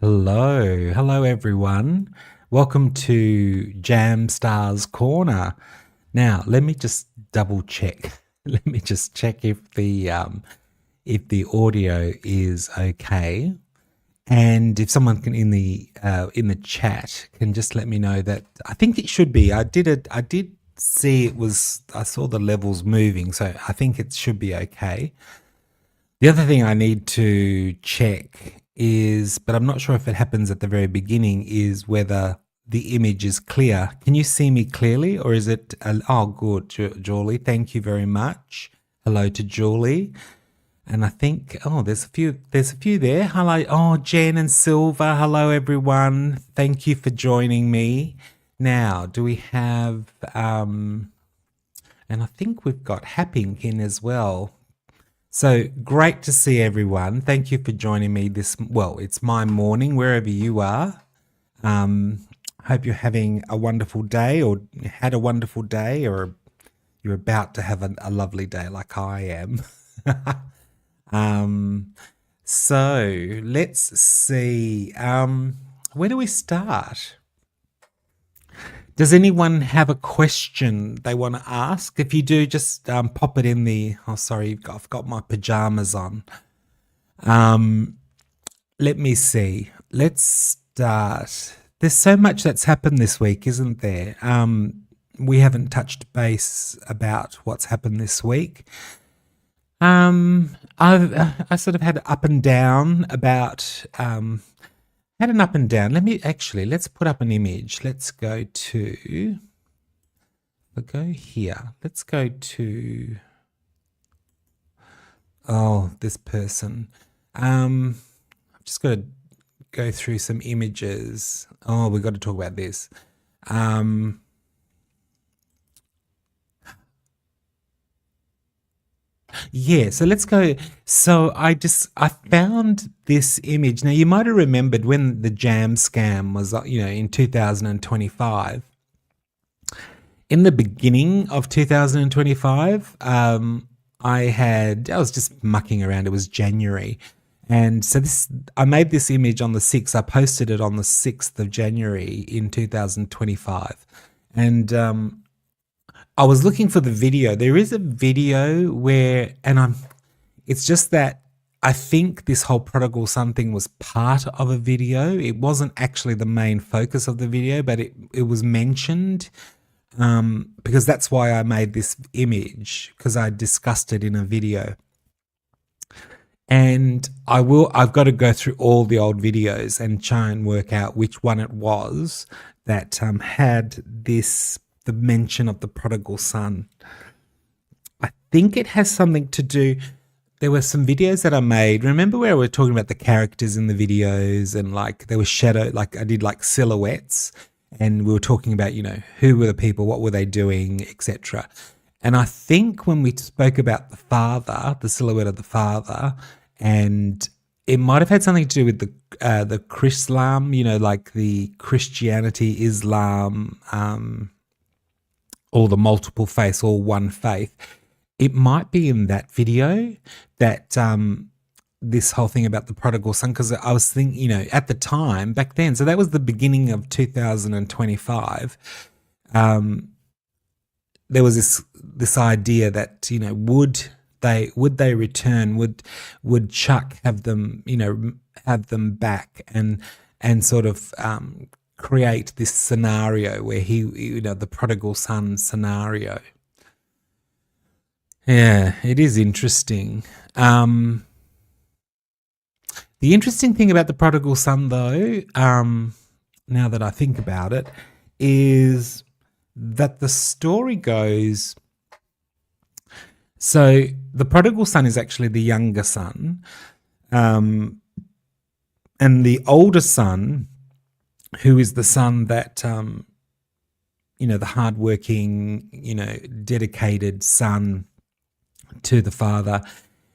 Hello everyone. Welcome to Jam Stars Corner. Now, let me just double check. Let me just check if the audio is okay, and if someone can in the chat can just let me know that I think it should be. I did see it was. I saw the levels moving, so I think it should be okay. The other thing I need to check is, but I'm not sure if it happens at the very beginning, is whether the image is clear. Can you see me clearly, or is it? Oh, good, Julie. Thank you very much. Hello to Julie. And I think, there's a few there. Hello, Jen and Silver. Hello, everyone. Thank you for joining me. Now, do we have? And I think we've got Happing in as well. So great to see everyone. Thank you for joining me it's my morning, wherever you are. Hope you're having a wonderful day, or had a wonderful day, or you're about to have a lovely day like I am. So let's see. Where do we start? Does anyone have a question they want to ask? If you do, just pop it in the. Oh, sorry, I've got my pajamas on. Let me see. Let's start. There's so much that's happened this week, isn't there? We haven't touched base about what's happened this week. I sort of had up and down about. Had an up and down. Let's put up an image. Let's go to, we'll go here. Let's go to, this person. I've just got to go through some images. Oh, we've got to talk about this. Yeah, so let's go. So I found this image. Now, you might have remembered when the jam scam was, in 2025. In the beginning of 2025, I was just mucking around. It was January. And so I made this image on the 6th. I posted it on the 6th of January in 2025. And I was looking for the video. There is a video where, it's just that I think this whole prodigal son thing was part of a video. It wasn't actually the main focus of the video, but it was mentioned, because that's why I made this image, because I discussed it in a video. And I've got to go through all the old videos and try and work out which one it was that had the mention of the prodigal son. I think it has something to do. There were some videos that I made. Remember where we were talking about the characters in the videos, and like there was shadow, like I did like silhouettes, and we were talking about, who were the people, what were they doing, etc. And I think when we spoke about the father, the silhouette of the father, and it might have had something to do with the Chrislam, like the Christianity, Islam, or the multiple faith, or one faith. It might be in that video that this whole thing about the prodigal son, because I was thinking, at the time back then, so that was the beginning of 2025. There was this idea that, would they return? Would Chuck have them, have them back and sort of create this scenario where the prodigal son scenario. Yeah, it is interesting. The interesting thing about the prodigal son, though, now that I think about it, is that the story goes. So the prodigal son is actually the younger son, and the older son, who is the son that, the hardworking, dedicated son to the father,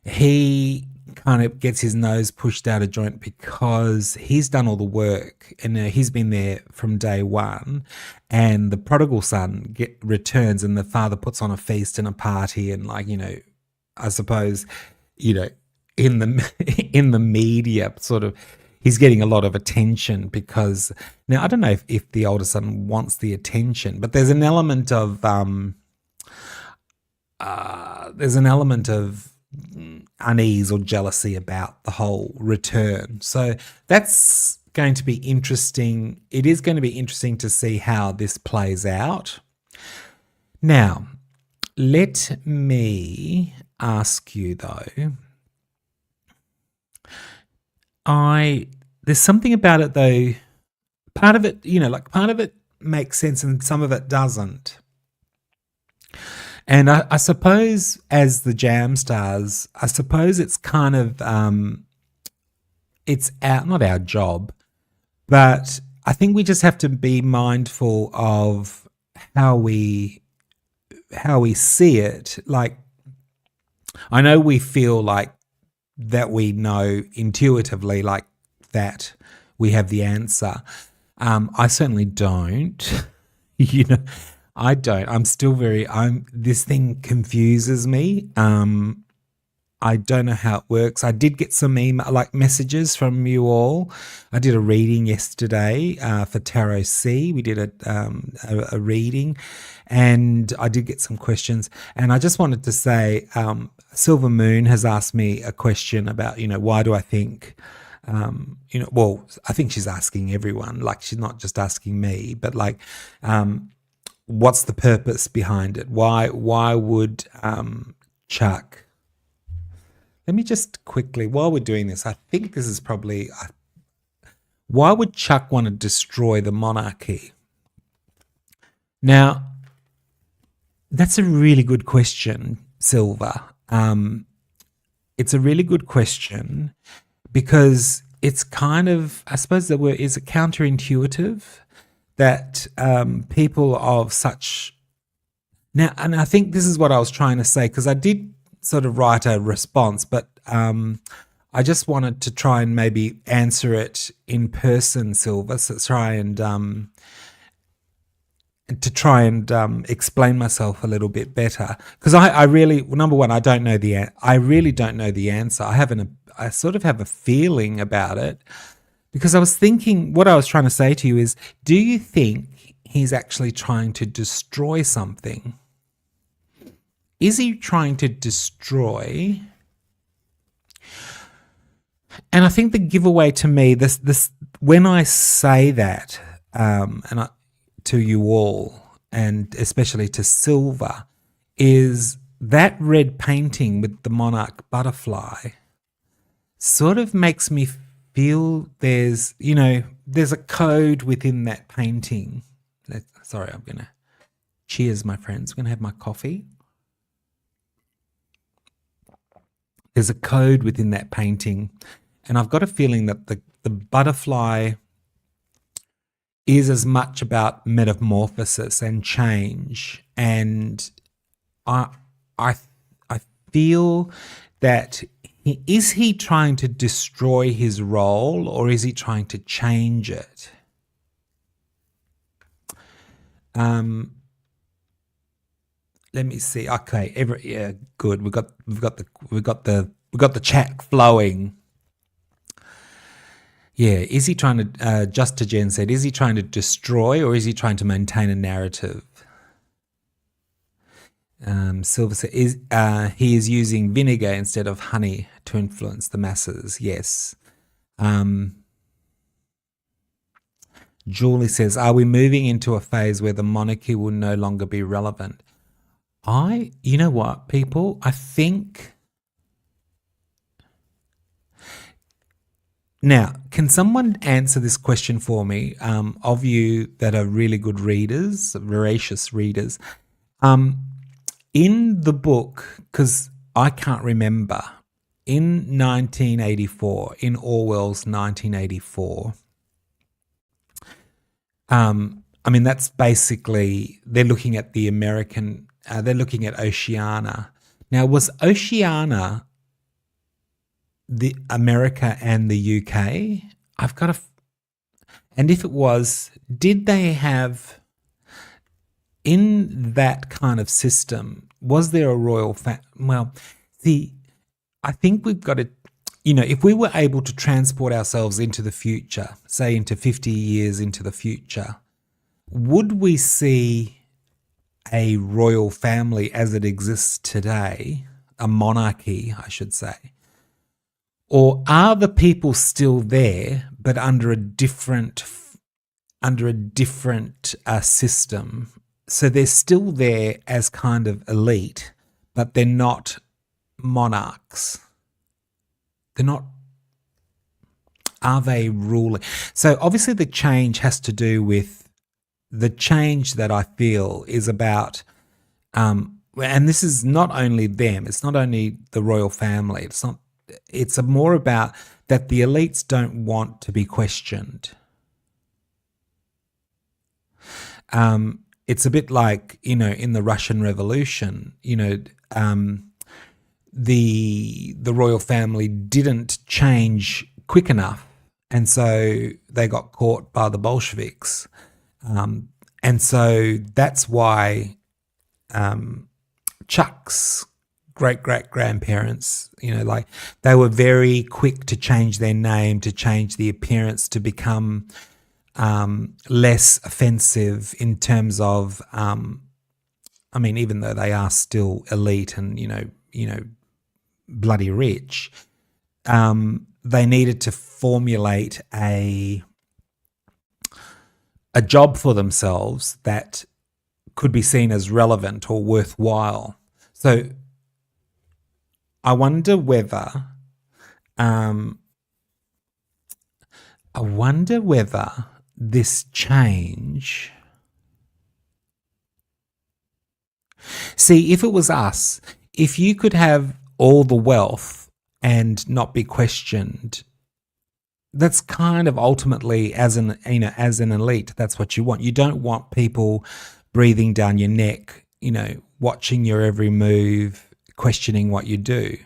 he kind of gets his nose pushed out of joint because he's done all the work and he's been there from day one, and the prodigal son returns and the father puts on a feast and a party, and I suppose, in the media sort of, he's getting a lot of attention because now I don't know if the older son wants the attention, but there's an element of unease or jealousy about the whole return. So that's going to be interesting. It is going to be interesting to see how this plays out. Now, let me ask you though. There's something about it though. Part of it, part of it makes sense and some of it doesn't. And I suppose as the Jam Stars, I suppose it's kind of, it's not our job, but I think we just have to be mindful of how we see it. Like, I know we feel like that we know intuitively, like that we have the answer. I certainly don't. I don't. This thing confuses me. I don't know how it works. I did get some messages from you all. I did a reading yesterday for Tarot C. We did a reading, and I did get some questions. And I just wanted to say, Silver Moon has asked me a question about, why do I think, well, I think she's asking everyone. Like, she's not just asking me, but like, what's the purpose behind it? Why would Chuck? Let me just quickly, while we're doing this, I think this is probably, why would Chuck want to destroy the monarchy? Now, that's a really good question, Silver. It's a really good question because it's kind of, I suppose the word, is it counterintuitive that people of such, now, and I think this is what I was trying to say, because I did sort of write a response, but I just wanted to try and maybe answer it in person, Silver, so try and explain myself a little bit better, because I really, number one, I really don't know the answer. I sort of have a feeling about it, because I was thinking, what I was trying to say to you is, do you think he's actually trying to destroy something? Is he trying to destroy? And I think the giveaway to me, this when I say that, to you all, and especially to Silver, is that red painting with the monarch butterfly sort of makes me feel there's a code within that painting. Sorry, I'm gonna cheers, my friends. I'm gonna have my coffee. There's a code within that painting, and I've got a feeling that the butterfly is as much about metamorphosis and change, and I feel that is he trying to destroy his role, or is he trying to change it? Let me see. Okay, yeah, good. We've got the chat flowing. Yeah, is he trying to? Just to Jen said, is he trying to destroy, or is he trying to maintain a narrative? Silver said, he is using vinegar instead of honey to influence the masses. Yes. Julie says, are we moving into a phase where the monarchy will no longer be relevant? You know what, people? I think. Now, can someone answer this question for me, of you that are really good readers, voracious readers? In the book, because I can't remember, in 1984, in Orwell's 1984, that's basically, they're looking at the American, they're looking at Oceania. Now, was Oceania the America and the UK? And if it was, did they have, in that kind of system, was there a royal well, see, I think we've got to, if we were able to transport ourselves into the future, say into 50 years into the future, would we see a royal family as it exists today, a monarchy, I should say? Or are the people still there, but under a different system? So they're still there as kind of elite, but they're not monarchs. They're not. Are they ruling? So obviously the change has to do with the change that I feel is about, and this is not only them, it's not only the royal family, it's more about that the elites don't want to be questioned. It's a bit like, in the Russian Revolution, the royal family didn't change quick enough, and so they got caught by the Bolsheviks. And so that's why Chuck's great-great-grandparents, they were very quick to change their name, to change the appearance, to become less offensive in terms of, even though they are still elite and, bloody rich, they needed to formulate a job for themselves that could be seen as relevant or worthwhile. So I wonder whether this change. See, if it was us, if you could have all the wealth and not be questioned, that's kind of ultimately, as an elite, that's what you want. You don't want people breathing down your neck, watching your every move, questioning what you do.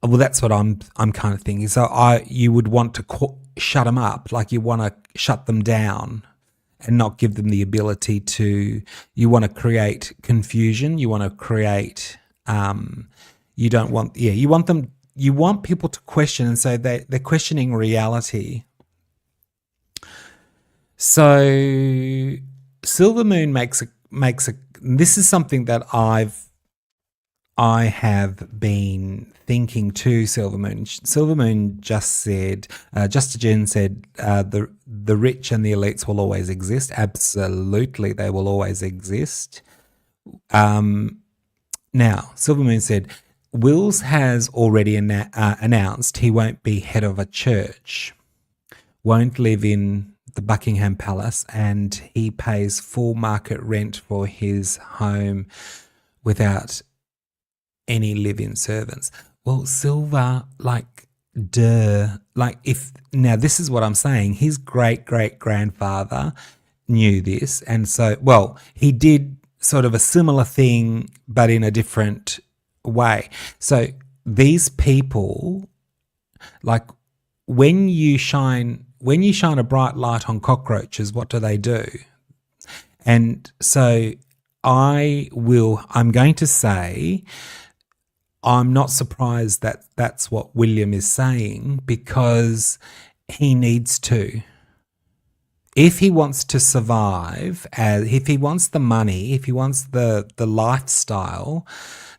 Well, that's what I'm kind of thinking. So you would want to shut them up, like you want to shut them down and not give them the ability to. You want to create confusion. You want to create. You don't want. Yeah, you want them. You want people to question, and so they're questioning reality. So Silver Moon makes a. This is something that I have been thinking too. Silver Moon just said, Just Jen said, the rich and the elites will always exist. Absolutely, they will always exist. Now, Silver Moon said, Wills has already announced he won't be head of a church, won't live in the Buckingham Palace, and he pays full market rent for his home without any live-in servants. Well, Silver, now this is what I'm saying. His great-great-grandfather knew this, and so, he did sort of a similar thing, but in a different way. So these people, when you shine a bright light on cockroaches, what do? And so I'm going to say, I'm not surprised that that's what William is saying, because he needs to. If he wants to survive, if he wants the money, if he wants the lifestyle,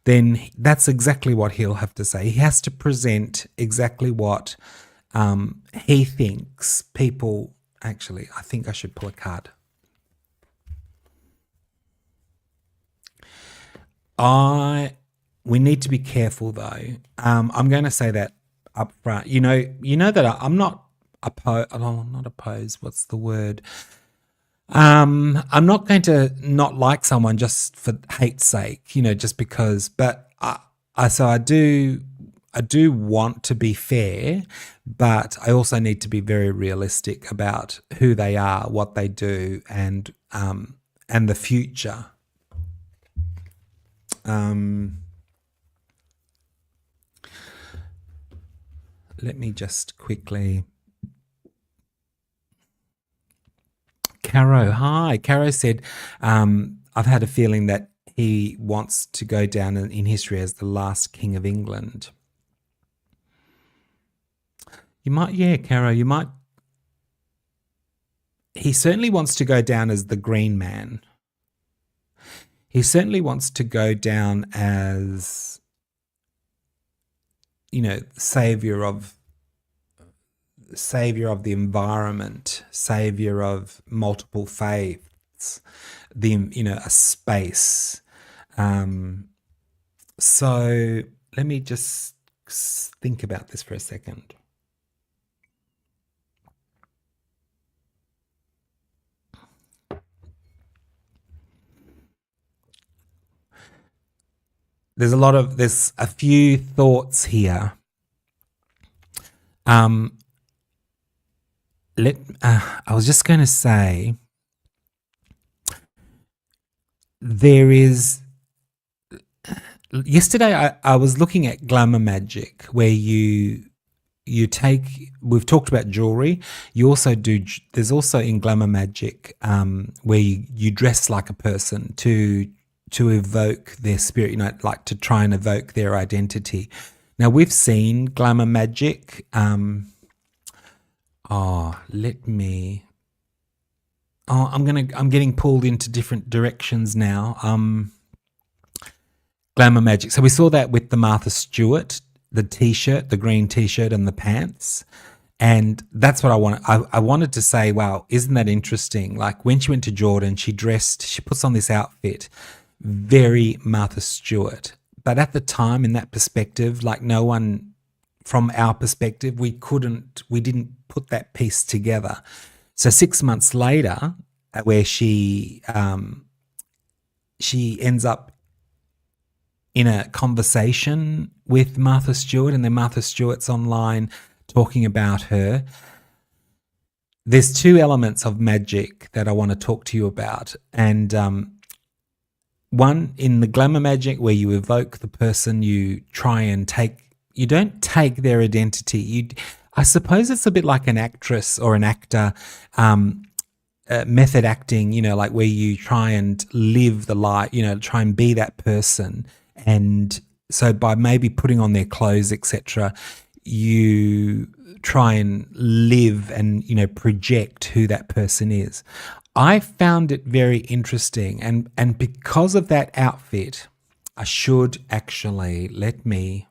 then that's exactly what he'll have to say. He has to present exactly what he thinks people. Actually, I think I should pull a card. We need to be careful, though. I'm going to say that up front. You know that I'm not opposed. What's the word? I'm not going to not like someone just for hate's sake, just because. But I do want to be fair, but I also need to be very realistic about who they are, what they do, and the future. Let me just quickly. Caro, hi. Caro said, I've had a feeling that he wants to go down in history as the last king of England. You might, yeah, Caro, you might. He certainly wants to go down as the green man. He certainly wants to go down as, you know, savior of the environment, savior of multiple faiths, a space. So let me just think about this for a second. There's a few thoughts here. I was just going to say, there is. Yesterday, I was looking at glamour magic, where we've talked about jewelry. You also do. There's also in glamour magic where you dress like a person to evoke their spirit. You know, like to try and evoke their identity. Now we've seen glamour magic. I'm getting pulled into different directions now. Glamour magic. So we saw that with the Martha Stewart, the T-shirt, the green T-shirt and the pants. And that's what I wanted. I wanted to say, wow, isn't that interesting? Like when she went to Jordan, she puts on this outfit, very Martha Stewart. But at the time, in that perspective, like no one from our perspective, we didn't put that piece together. So 6 months later, where she ends up in a conversation with Martha Stewart, and then Martha Stewart's online talking about her. There's two elements of magic that I want to talk to you about. And one, in the glamour magic, where you evoke the person, you don't take their identity. I suppose it's a bit like an actress or an actor, method acting, you know, like where you try and live the life, you know, try and be that person. And so by maybe putting on their clothes, etc., you try and live and, you know, project who that person is. I found it very interesting. And because of that outfit, I should actually let me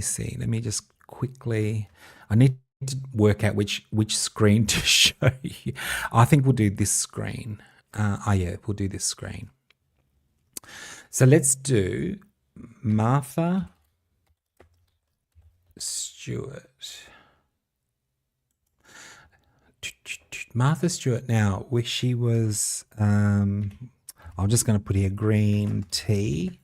see. Let me just quickly, I need to work out which screen to show you. I think we'll do this screen. We'll do this screen. So let's do Martha Stewart. Martha Stewart now, where she was, I'm just going to put here green tea.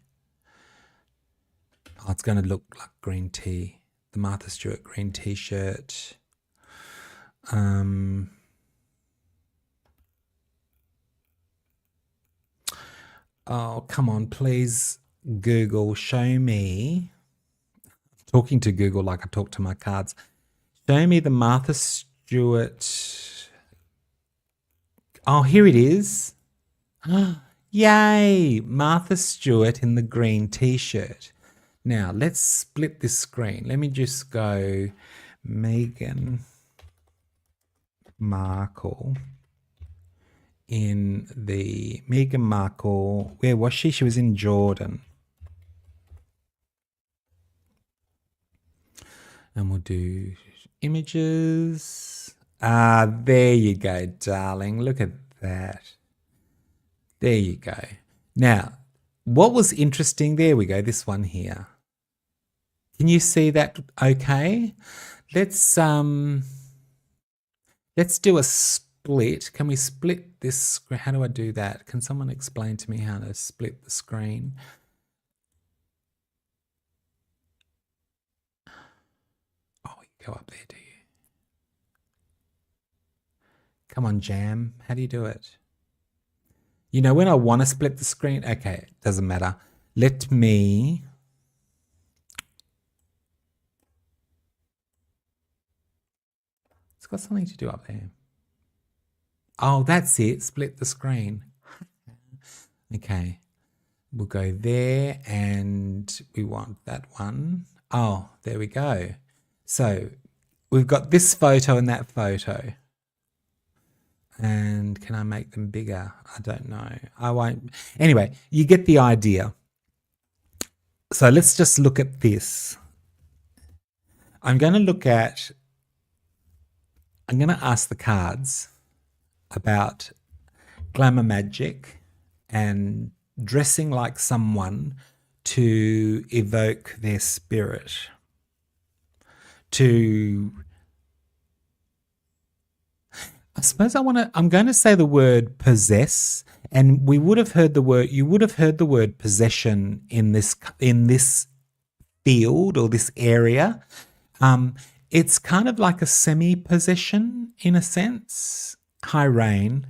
Oh, it's going to look like green tea. The Martha Stewart green T-shirt. Oh, come on, please, Google, show me. I'm talking to Google like I talk to my cards. Show me the Martha Stewart. Oh, here it is. Yay! Martha Stewart in the green T-shirt. Now, let's split this screen. Let me just go Meghan Markle Meghan Markle. Where was she? She was in Jordan. And we'll do images. There you go, darling. Look at that. There you go. Now, what was interesting, there we go, this one here. Can you see that okay? Let's do a split. Can we split this screen? How do I do that? Can someone explain to me how to split the screen? Oh, you go up there, do you? Come on, Jam. How do you do it? You know, when I want to split the screen, okay, it doesn't matter. Let me... It's got something to do up there. Oh, that's it. Split the screen. Okay. We'll go there, and we want that one. Oh, there we go. So we've got this photo and that photo. And can I make them bigger? I don't know. I won't. Anyway, you get the idea. So let's just look at this. I'm going to ask the cards about glamour magic and dressing like someone to evoke their spirit, I suppose I'm going to say the word possess, and you would have heard the word possession in this field or this area. It's kind of like a semi-possession in a sense. Hi, Rain.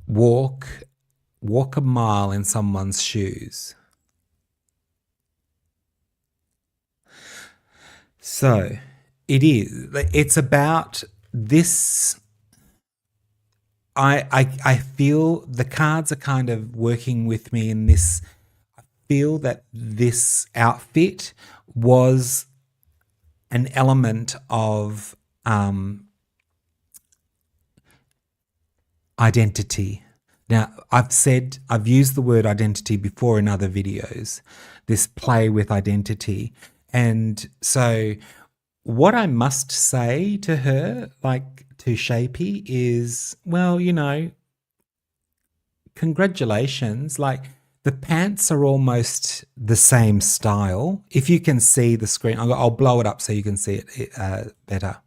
Walk a mile in someone's shoes. So it's about this. I feel the cards are kind of working with me in this. I feel that this outfit was an element of identity. Now, I've used the word identity before in other videos, this play with identity. And so what I must say to her, like to Shapey, is, well, congratulations. Like, the pants are almost the same style. If you can see the screen, I'll blow it up so you can see it better.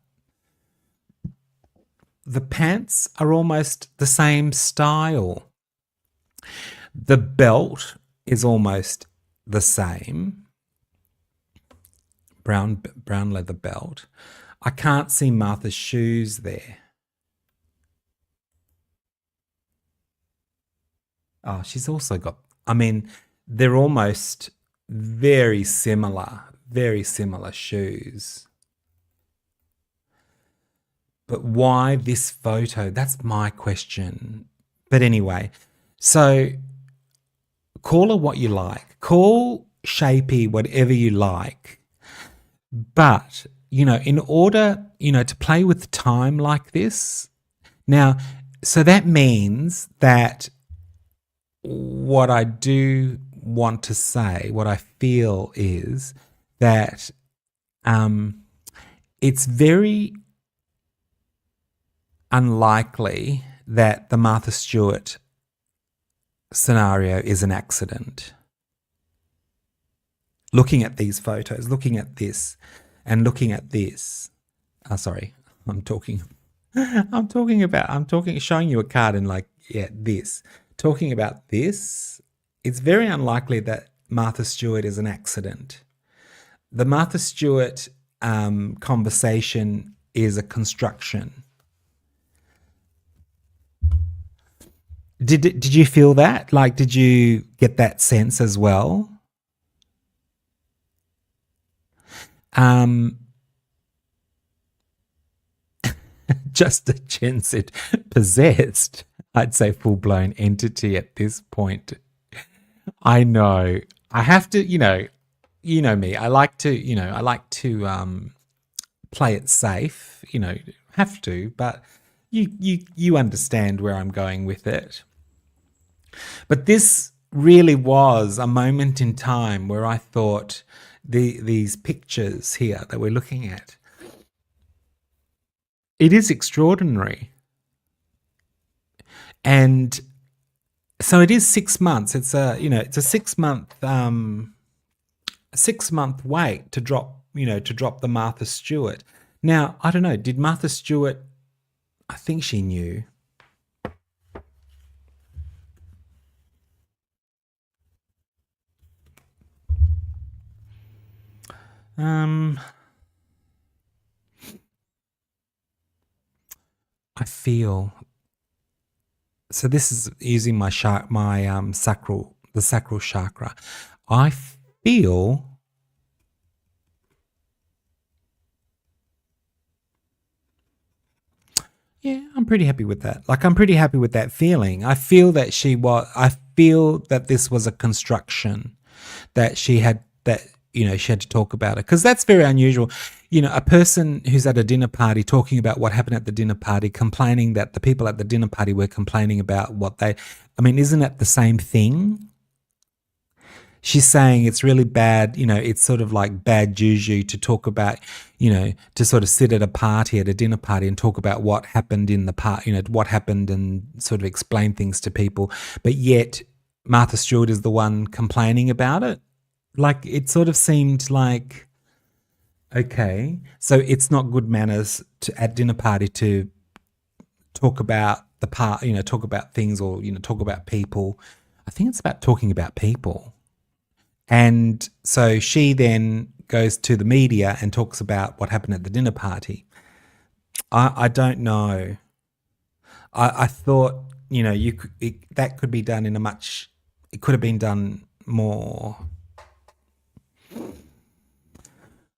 The pants are almost the same style. The belt is almost the same. Brown leather belt. I can't see Martha's shoes there. Oh, she's also got, they're almost very similar shoes. But why this photo? That's my question. But anyway, so call her what you like. Call Shapey whatever you like. But, in order, to play with time like this, now, so that means that what I do want to say, what I feel is that it's very unlikely that the Martha Stewart scenario is an accident. Looking at these photos, looking at this, and looking at this. Sorry, showing you a card and this. Talking about this, it's very unlikely that Martha Stewart is an accident. The Martha Stewart conversation is a construction. Did you feel that? Like, did you get that sense as well? Just a Jen said, possessed. I'd say full-blown entity at this point. I know. I have to, you know me. I like to play it safe. Have to, but you understand where I'm going with it. But this really was a moment in time where I thought these pictures here that we're looking at, it is extraordinary. And so it is 6 months. It's a 6 month wait to drop the Martha Stewart. Now, I don't know, did Martha Stewart, I think she knew. I feel, so this is using my sacral chakra. I feel yeah, I'm pretty happy with that. Like, I'm pretty happy with that feeling. I feel that I feel that this was a construction that she had, that, she had to talk about it. Because that's very unusual. A person who's at a dinner party talking about what happened at the dinner party, complaining that the people at the dinner party were complaining about isn't that the same thing? She's saying it's really bad, it's sort of like bad juju to talk about, to sort of sit at a party, at a dinner party, and talk about what happened in the part, what happened, and sort of explain things to people. But yet Martha Stewart is the one complaining about it. Like, it sort of seemed like, okay, so it's not good manners at dinner party to talk about the part, talk about things, or, talk about people. I think it's about talking about people. And so she then goes to the media and talks about what happened at the dinner party. I don't know. I thought, that could be done it could have been done more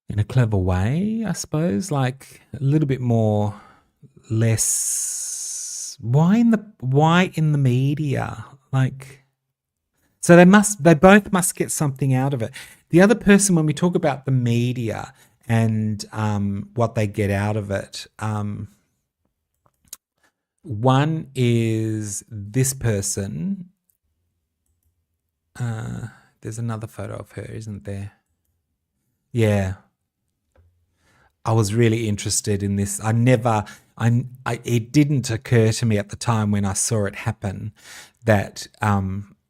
in a clever way, I suppose, like a little bit more, less, why in the media? Like, so they both must get something out of it. The other person, when we talk about the media and what they get out of it, one is this person. There's another photo of her, isn't there? Yeah. I was really interested in this. It didn't occur to me at the time when I saw it happen that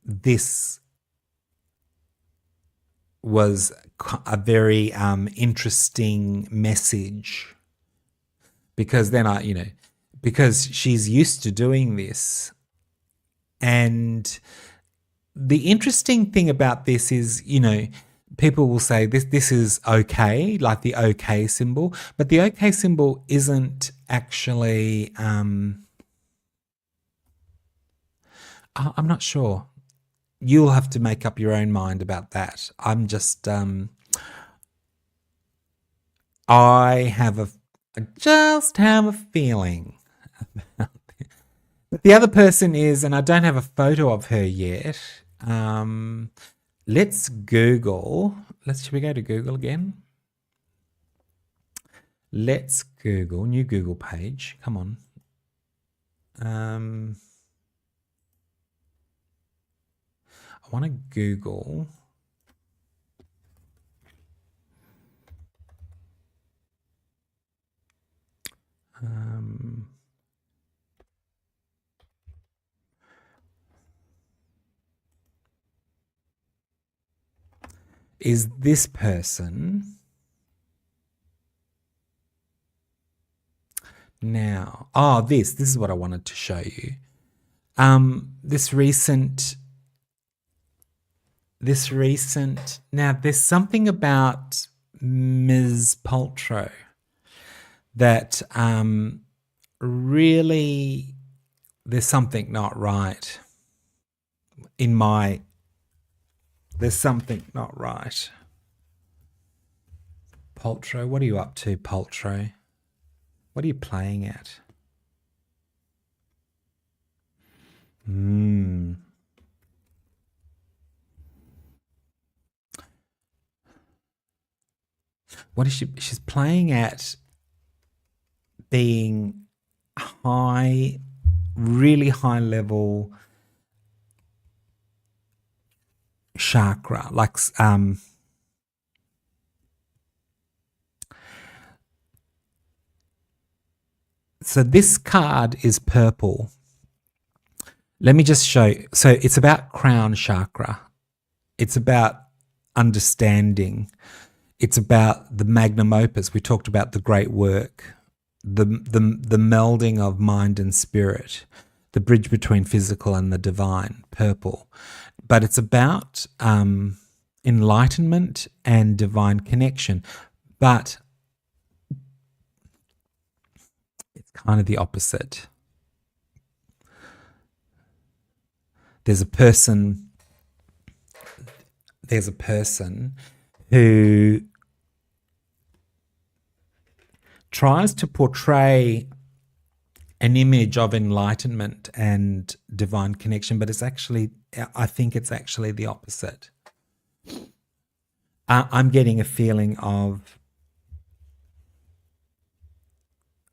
this was a very interesting message, because then because she's used to doing this. And the interesting thing about this is, people will say this is okay, like the okay symbol, but the okay symbol isn't actually, I'm not sure. You'll have to make up your own mind about that. I'm just, I just have a feeling about it. But the other person is, and I don't have a photo of her yet. Let's Google. Should we go to Google again? Let's Google, new Google page. Come on. I want to Google. Is this person now? Oh, this is what I wanted to show you. This recent. Now, there's something about Ms. Paltrow that really, there's something not right. There's something not right. Paltrow, what are you up to, Paltrow? What are you playing at? What is she? She's playing at being high, really high level chakra, like so this card is purple. Let me just show you. So it's about crown chakra. It's about understanding. It's about the magnum opus. We talked about the great work, the melding of mind and spirit, the bridge between physical and the divine, purple. But it's about enlightenment and divine connection. But it's kind of the opposite. There's a person there's a person who tries to portray an image of enlightenment and divine connection, but I think it's actually the opposite. I'm getting a feeling of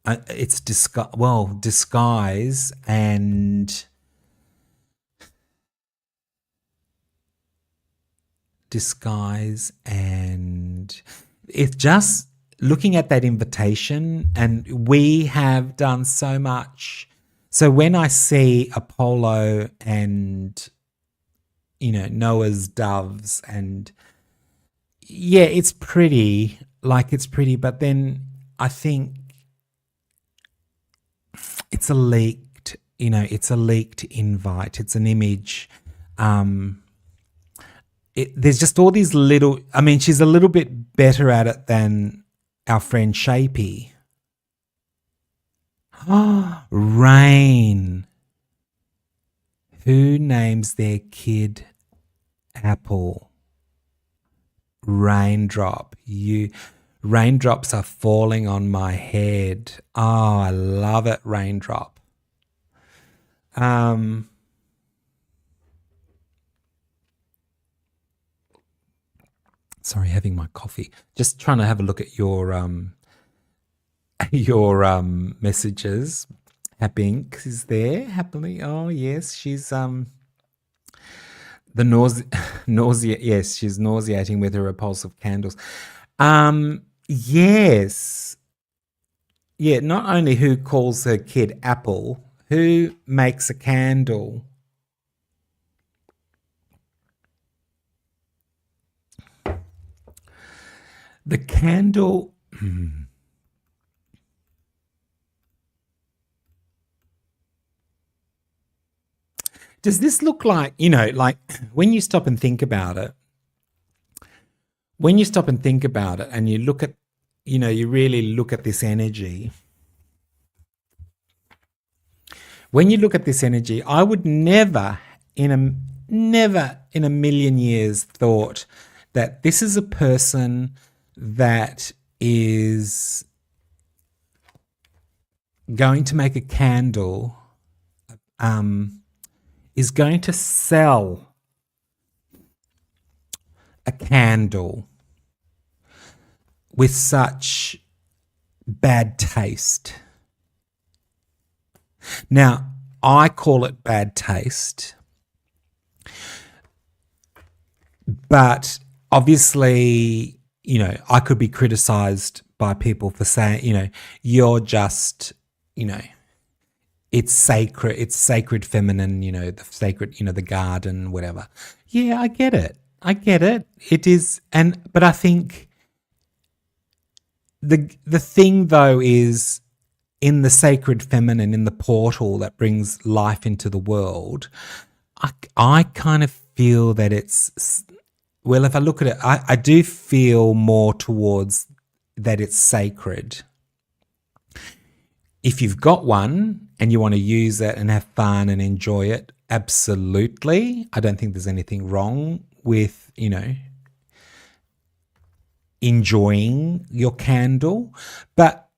it's disguise and it's just looking at that invitation, and we have done so much. So when I see Apollo and, Noah's doves, and yeah, it's pretty, but then I think it's a leaked invite. It's an image. There's just all these little, she's a little bit better at it than our friend Shapey. Rain. Who names their kid Apple? Raindrop. Raindrops are falling on my head. Oh, I love it, Raindrop. Sorry, having my coffee. Just trying to have a look at your messages. Happinks is there happily. Oh yes, she's the nausea. Yes, she's nauseating with her repulsive candles. Yes. Yeah, not only who calls her kid Apple, who makes a candle? The candle. Does this look like, like when you stop and think about it, and you look at, you really look at this energy. When you look at this energy, I would never in a million years thought that this is a person that is going to make a candle, is going to sell a candle with such bad taste. Now, I call it bad taste, but obviously, I could be criticized by people for saying, you're just, it's sacred feminine, the sacred, the garden, whatever. Yeah, I get it. It is, but I think the thing though is, in the sacred feminine, in the portal that brings life into the world, I kind of feel that it's, well, if I look at it, I do feel more towards that it's sacred. If you've got one and you want to use it and have fun and enjoy it, absolutely. I don't think there's anything wrong with, enjoying your candle. But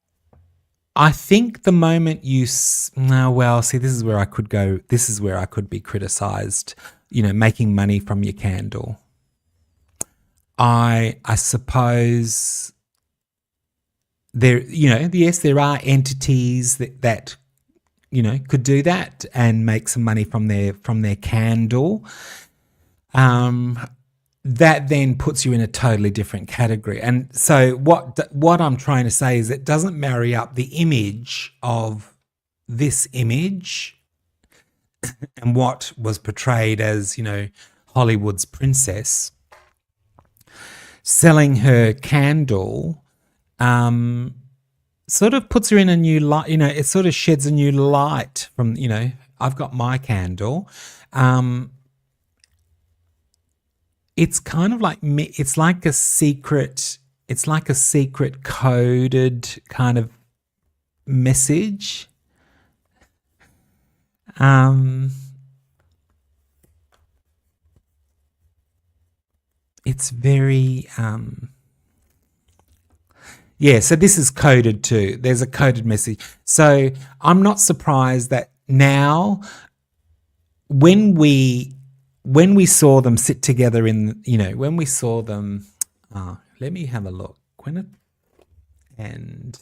I think the moment you, see, this is where I could go. This is where I could be criticized, making money from your candle. I suppose there, yes, there are entities that could do that and make some money from their candle. That then puts you in a totally different category. And so what I'm trying to say is it doesn't marry up the image of this image and what was portrayed as, Hollywood's princess selling her candle, sort of puts her in a new light, it sort of sheds a new light from, I've got my candle. It's kind of like it's like a secret coded kind of message. it's very, yeah, so this is coded too. There's a coded message. So I'm not surprised that now when we saw them sit together in, when we saw them, let me have a look. Gwyneth and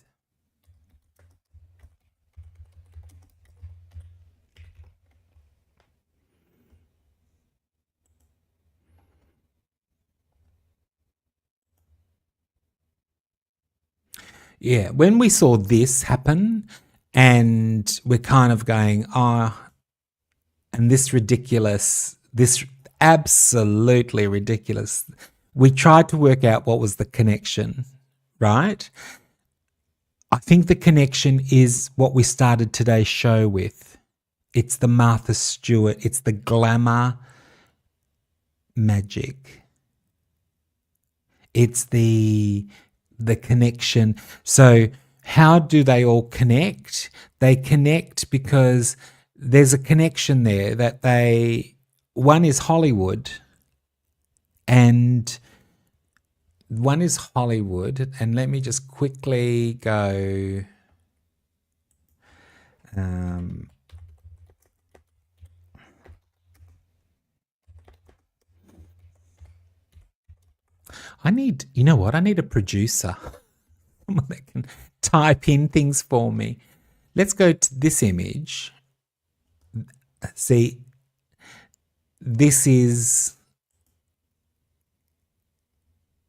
yeah, when we saw this happen and we're kind of going, and this absolutely ridiculous. We tried to work out what was the connection, right? I think the connection is what we started today's show with. It's the Martha Stewart. It's the glamour magic. It's the connection. So how do they all connect? They connect because there's a connection there that one is Hollywood and let me just quickly go. I need a producer. Someone that can type in things for me. Let's go to this image. See, this is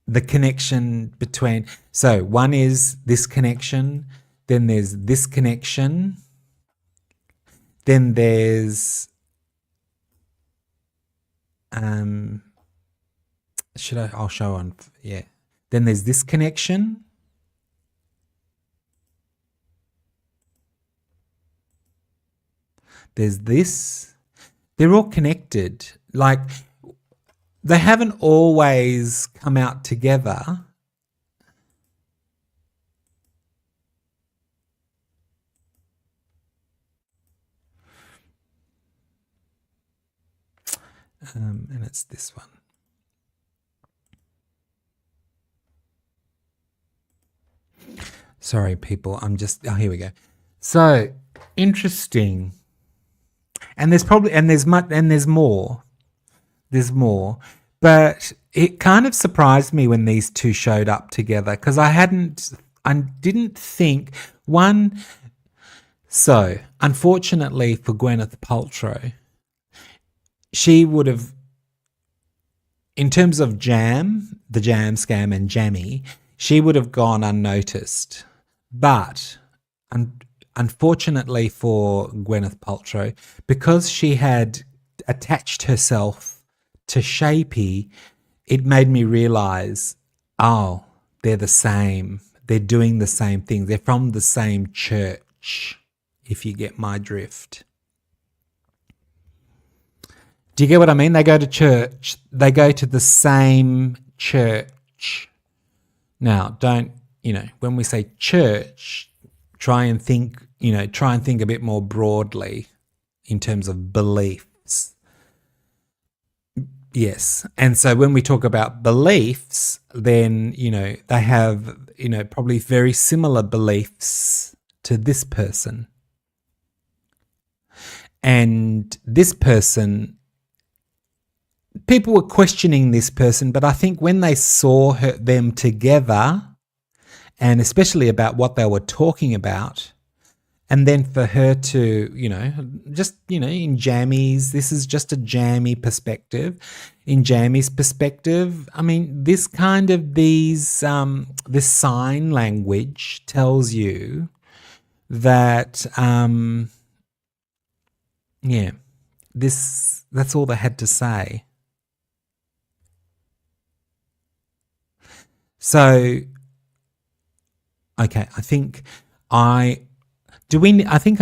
the connection between, so one is this connection, then there's this connection, then there's, I'll show on, yeah. Then there's this connection. There's this. They're all connected. Like, they haven't always come out together. And it's this one. Sorry, people. Here we go. So interesting. And there's more. There's more. But it kind of surprised me when these two showed up together because I didn't think one. So unfortunately for Gwyneth Paltrow, she would have, in terms of Jam, the Jam Scam and Jammy, she would have gone unnoticed. But unfortunately for Gwyneth Paltrow, because she had attached herself to Shapey, it made me realise, they're the same. They're doing the same thing. They're from the same church, if you get my drift. Do you get what I mean? They go to church. They go to the same church. Now, when we say church, try and think a bit more broadly in terms of beliefs. Yes. And so when we talk about beliefs, then, they have, probably very similar beliefs to this person. And this person, people were questioning this person, but I think when they saw them together, and especially about what they were talking about, and then for her to, in Jammy's, this is just a Jammy perspective. In Jammy's perspective, I mean, this sign language tells you that, that's all they had to say. So, okay, I think I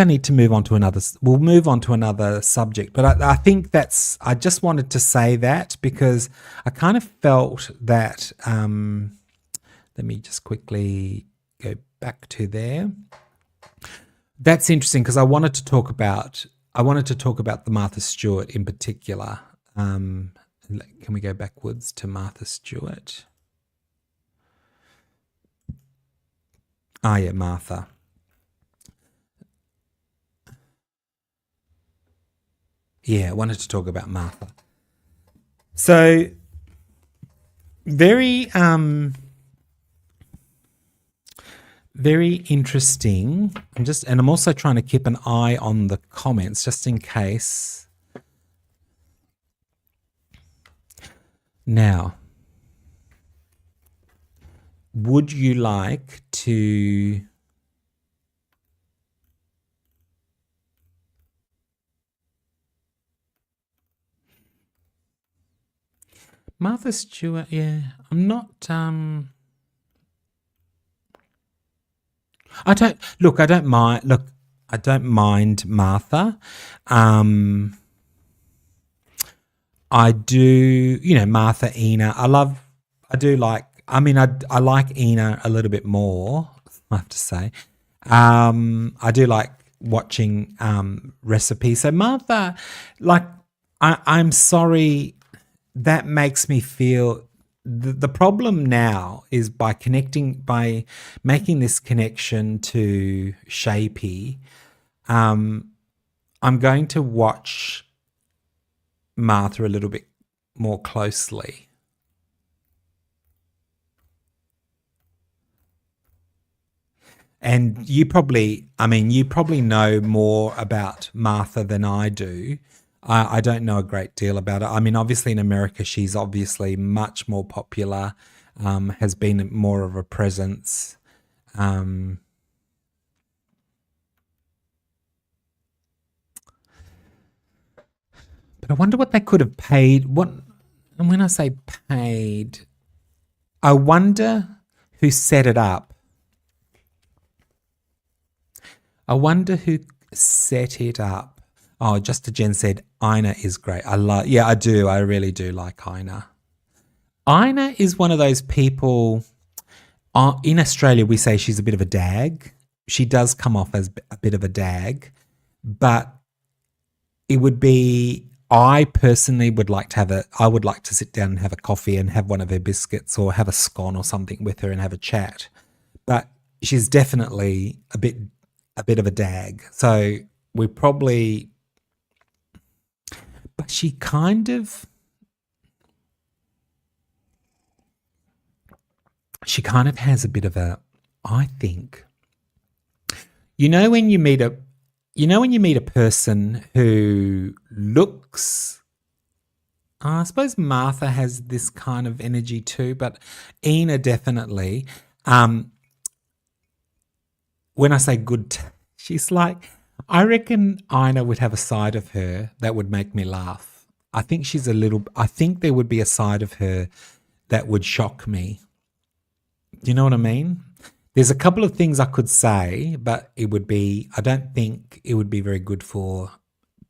need to move on to another. We'll move on to another subject, but I think I just wanted to say that because I kind of felt that. Let me just quickly go back to there. That's interesting because I wanted to talk about the Martha Stewart in particular, Can we go backwards to Martha Stewart? Ah, yeah, Martha. Yeah, I wanted to talk about Martha. So very very interesting. I'm also trying to keep an eye on the comments just in case. Now, would you like to Martha Stewart? Yeah, I'm not I don't mind Martha. I do, Martha, Ina. I like Ina a little bit more, I have to say. I do like watching recipes. So Martha, I'm sorry, that makes me feel the problem now is by making this connection to Shapey. I'm going to watch Martha a little bit more closely. And you probably know more about Martha than I do. I don't know a great deal about it. I mean, obviously in America, she's obviously much more popular, has been more of a presence. But I wonder what they could have paid. And when I say paid, I wonder who set it up. I wonder who set it up. Oh, just as Jen said, Ina is great. I do. I really do like Ina. Ina is one of those people, in Australia, we say she's a bit of a dag. She does come off as a bit of a dag, but it would be, I personally would like to sit down and have a coffee and have one of her biscuits or have a scone or something with her and have a chat. But she's definitely a bit of a dag. So we probably, but she kind of has a bit of a, I think, when you meet a person who looks, I suppose Martha has this kind of energy too, but Ina definitely, when I say good, she's like, I reckon Ina would have a side of her that would make me laugh. I think there would be a side of her that would shock me. Do you know what I mean? There's a couple of things I could say, but I don't think it would be very good for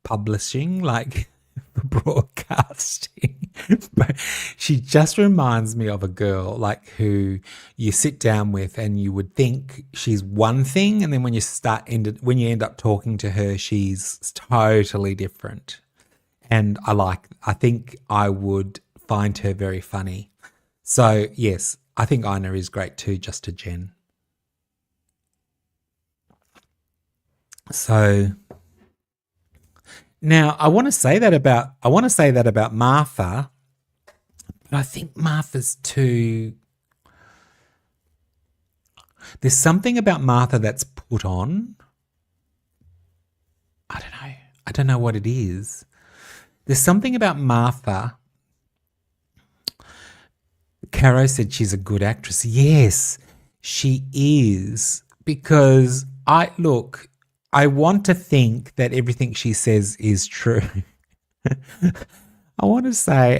publishing, like broadcasting. But she just reminds me of a girl who you sit down with and you would think she's one thing, and then when you end up talking to her, she's totally different. And I think I would find her very funny. So yes, I think Ina is great too, just to Jen. So now I want to say that about Martha, but I think Martha's too. There's something about Martha that's put on. I don't know. I don't know what it is. There's something about Martha. Caro said she's a good actress. Yes, she is, because I want to think that everything she says is true. I want to say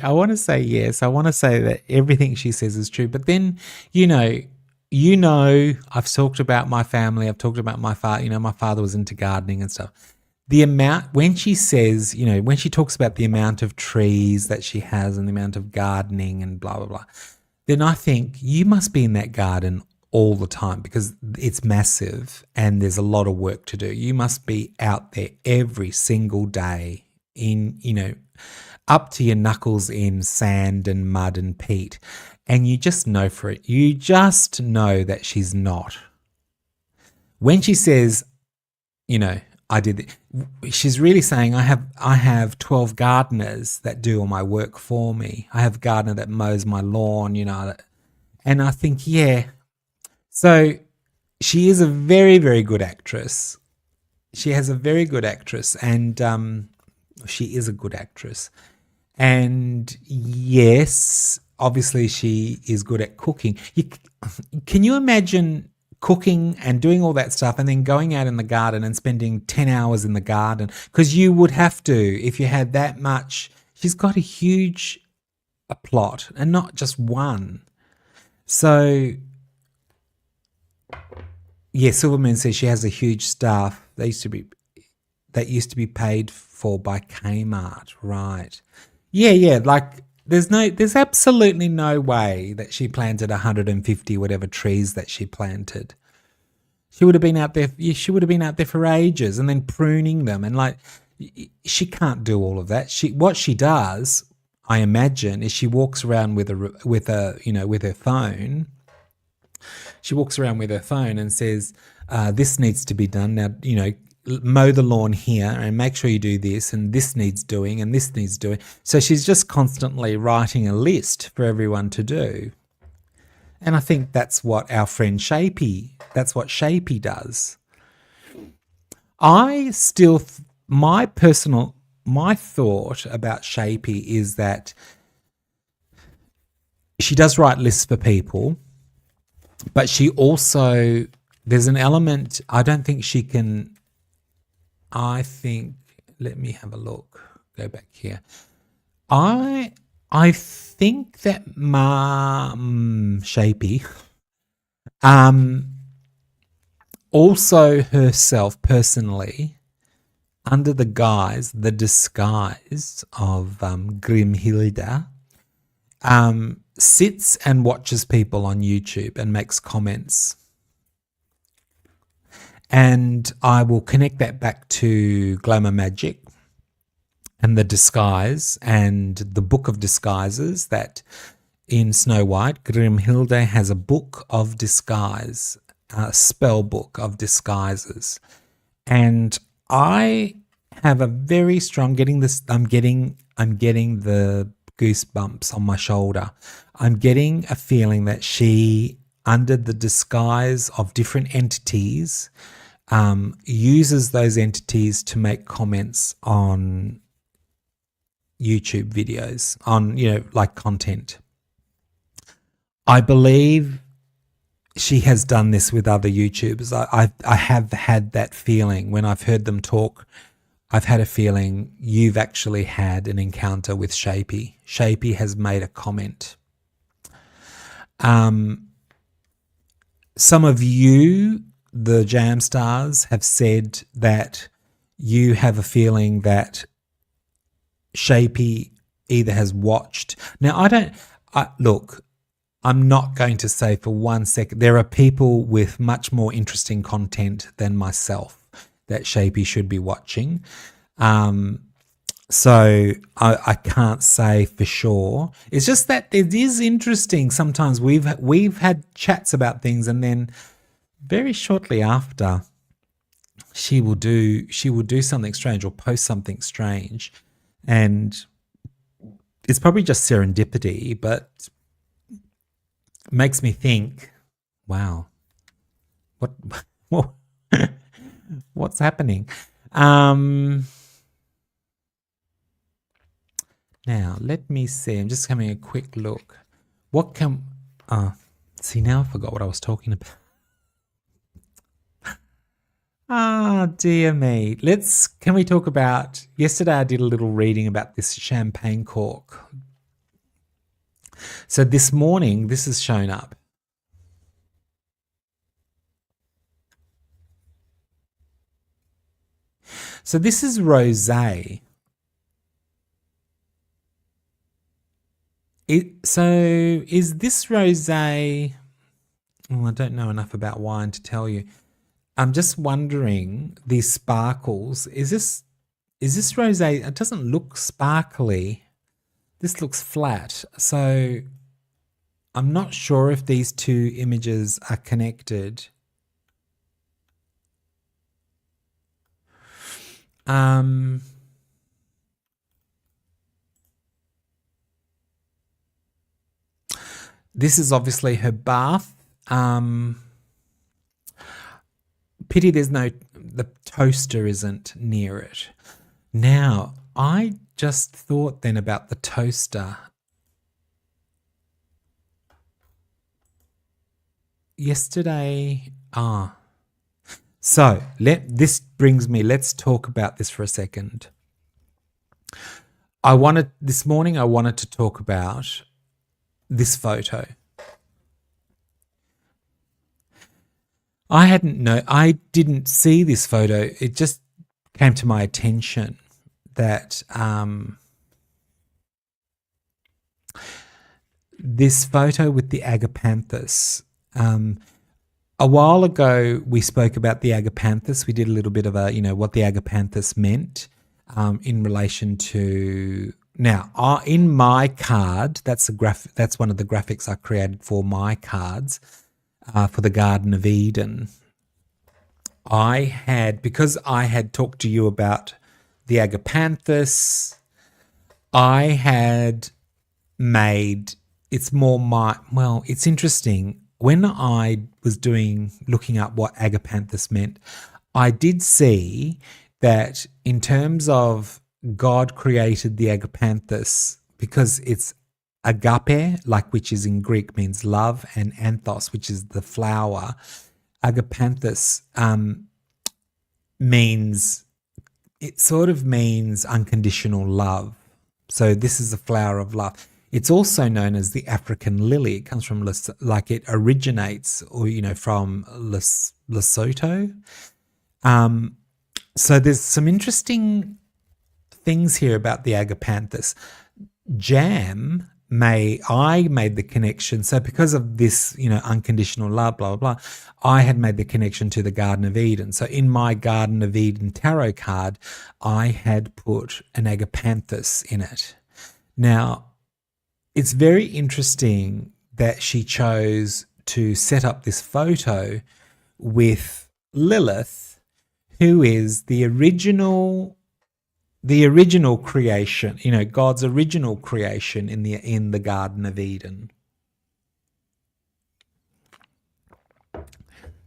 yes. I want to say that everything she says is true. But then, I've talked about my family. I've talked about my father. My father was into gardening and stuff. The amount, when she says, when she talks about the amount of trees that she has and the amount of gardening and blah, blah, blah, then I think you must be in that garden all the time because it's massive and there's a lot of work to do. You must be out there every single day in, up to your knuckles in sand and mud and peat. And you just know for it. You just know that she's not. When she says, you know, I did it, she's really saying, I have 12 gardeners that do all my work for me. I have a gardener that mows my lawn, you know. And I think, yeah. So she is a very, very good actress. She has a very good actress, and she is a good actress. And yes, obviously she is good at cooking. Can you imagine cooking and doing all that stuff and then going out in the garden and spending 10 hours in the garden? Because you would have to if you had that much. She's got a huge plot and not just one. So, yeah, Silverman says she has a huge staff. That used to be paid for by Kmart, right? Yeah, like there's absolutely no way that she planted 150 whatever trees that she planted. She would have been out there. She would have been out there for ages, and then pruning them, and like she can't do all of that. What she does, I imagine, is she walks around with her phone. She walks around with her phone and says, "This needs to be done now. You know, mow the lawn here and make sure you do this, and this needs doing and this needs doing." So she's just constantly writing a list for everyone to do. And I think that's what our friend that's what Shapey does. My thought about Shapey is that she does write lists for people, but she also, there's an element, I don't think she can, let me have a look. Go back here. I think that Shapey, also herself personally, under the disguise of Grimhilda, sits and watches people on YouTube and makes comments. And I will connect that back to Glamour Magic and the disguise and the book of disguises that in Snow White, Grimhilda has a book of disguise, a spell book of disguises. And I have a very strong I'm getting the goosebumps on my shoulder. I'm getting a feeling that she, under the disguise of different entities, uses those entities to make comments on YouTube videos, on, like content. I believe she has done this with other YouTubers. I have had that feeling when I've heard them talk. I've had a feeling you've actually had an encounter with Shapey. Shapey has made a comment. Some of you, the Jam Stars, have said that you have a feeling that Shapey either has watched. Now, look, I'm not going to say for 1 second, there are people with much more interesting content than myself that Shapey should be watching. So I can't say for sure. It's just that it is interesting. Sometimes we've had chats about things, and then very shortly after, she will do something strange or post something strange, and it's probably just serendipity, but makes me think, wow, what's happening? Now, let me see. I'm just having a quick look. See, now I forgot what I was talking about. Dear me. Can we talk about, yesterday I did a little reading about this champagne cork. So this morning, this has shown up. So this is rosé. So is this rosé? Well, I don't know enough about wine to tell you. I'm just wondering, these sparkles, is this rosé? It doesn't look sparkly. this looks flat. So I'm not sure if these two images are connected. This is obviously her bath. Pity the toaster isn't near it. Now, I just thought then about the toaster. Yesterday, so let's talk about this for a second. This morning I wanted to talk about this photo. I didn't see this photo. It just came to my attention that this photo with the agapanthus. A while ago, we spoke about the agapanthus. We did a little bit of what the agapanthus meant in relation to. Now, in my card, that's one of the graphics I created for my cards for the Garden of Eden. Because I had talked to you about the agapanthus, I had made. It's interesting. When I was looking up what agapanthus meant, I did see that in terms of God created the agapanthus because it's agape, which is in Greek means love, and anthos, which is the flower. Agapanthus means unconditional love. So this is a flower of love. It's also known as the African lily. It comes from it originates, from Lesotho. So there's some interesting things here about the agapanthus. I made the connection. So because of this, unconditional love, blah, blah, blah, I had made the connection to the Garden of Eden. So in my Garden of Eden tarot card, I had put an agapanthus in it. Now, it's very interesting that she chose to set up this photo with Lilith, who is the original creation, God's original creation in the Garden of Eden.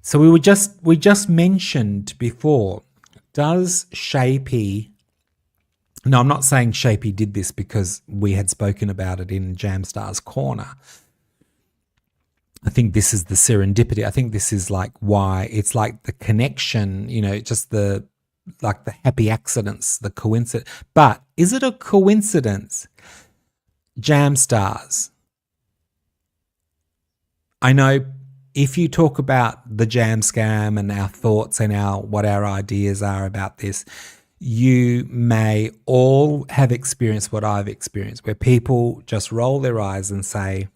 So we just mentioned before, does Shapey? No, I'm not saying Shapey did this because we had spoken about it in Jamstar's Corner. I think this is the serendipity. I think this is why it's the connection, just the happy accidents, the coincidence. But is it a coincidence? Jamstars. I know if you talk about the jam scam and our thoughts and what our ideas are about this, you may all have experienced what I've experienced, where people just roll their eyes and say,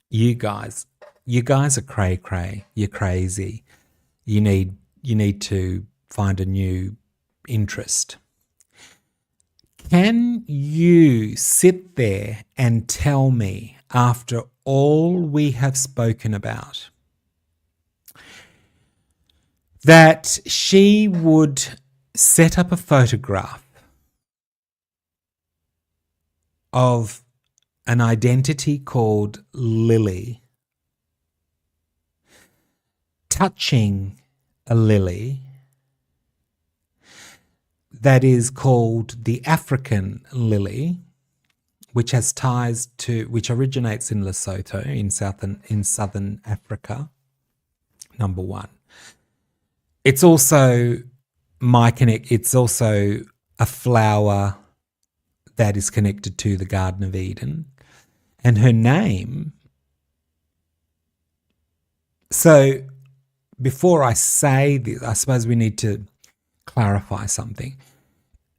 you guys are cray-cray, you're crazy, you need to find a new interest. Can you sit there and tell me, after all we have spoken about, that she would set up a photograph of an identity called Lily, touching a lily that is called the African lily, which has ties which originates in Lesotho in southern Africa, number one. It's also it's also a flower that is connected to the Garden of Eden. And her name, so before I say this, I suppose we need to clarify something.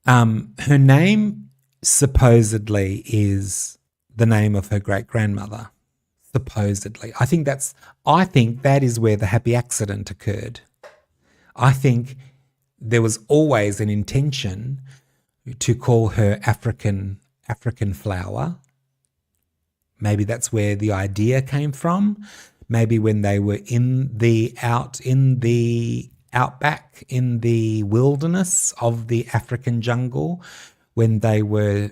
Her name supposedly is the name of her great-grandmother, supposedly. I think that is where the happy accident occurred. I think there was always an intention to call her African African flower. Maybe that's where the idea came from. Maybe when they were in the outback, in the wilderness of the African jungle, when they were,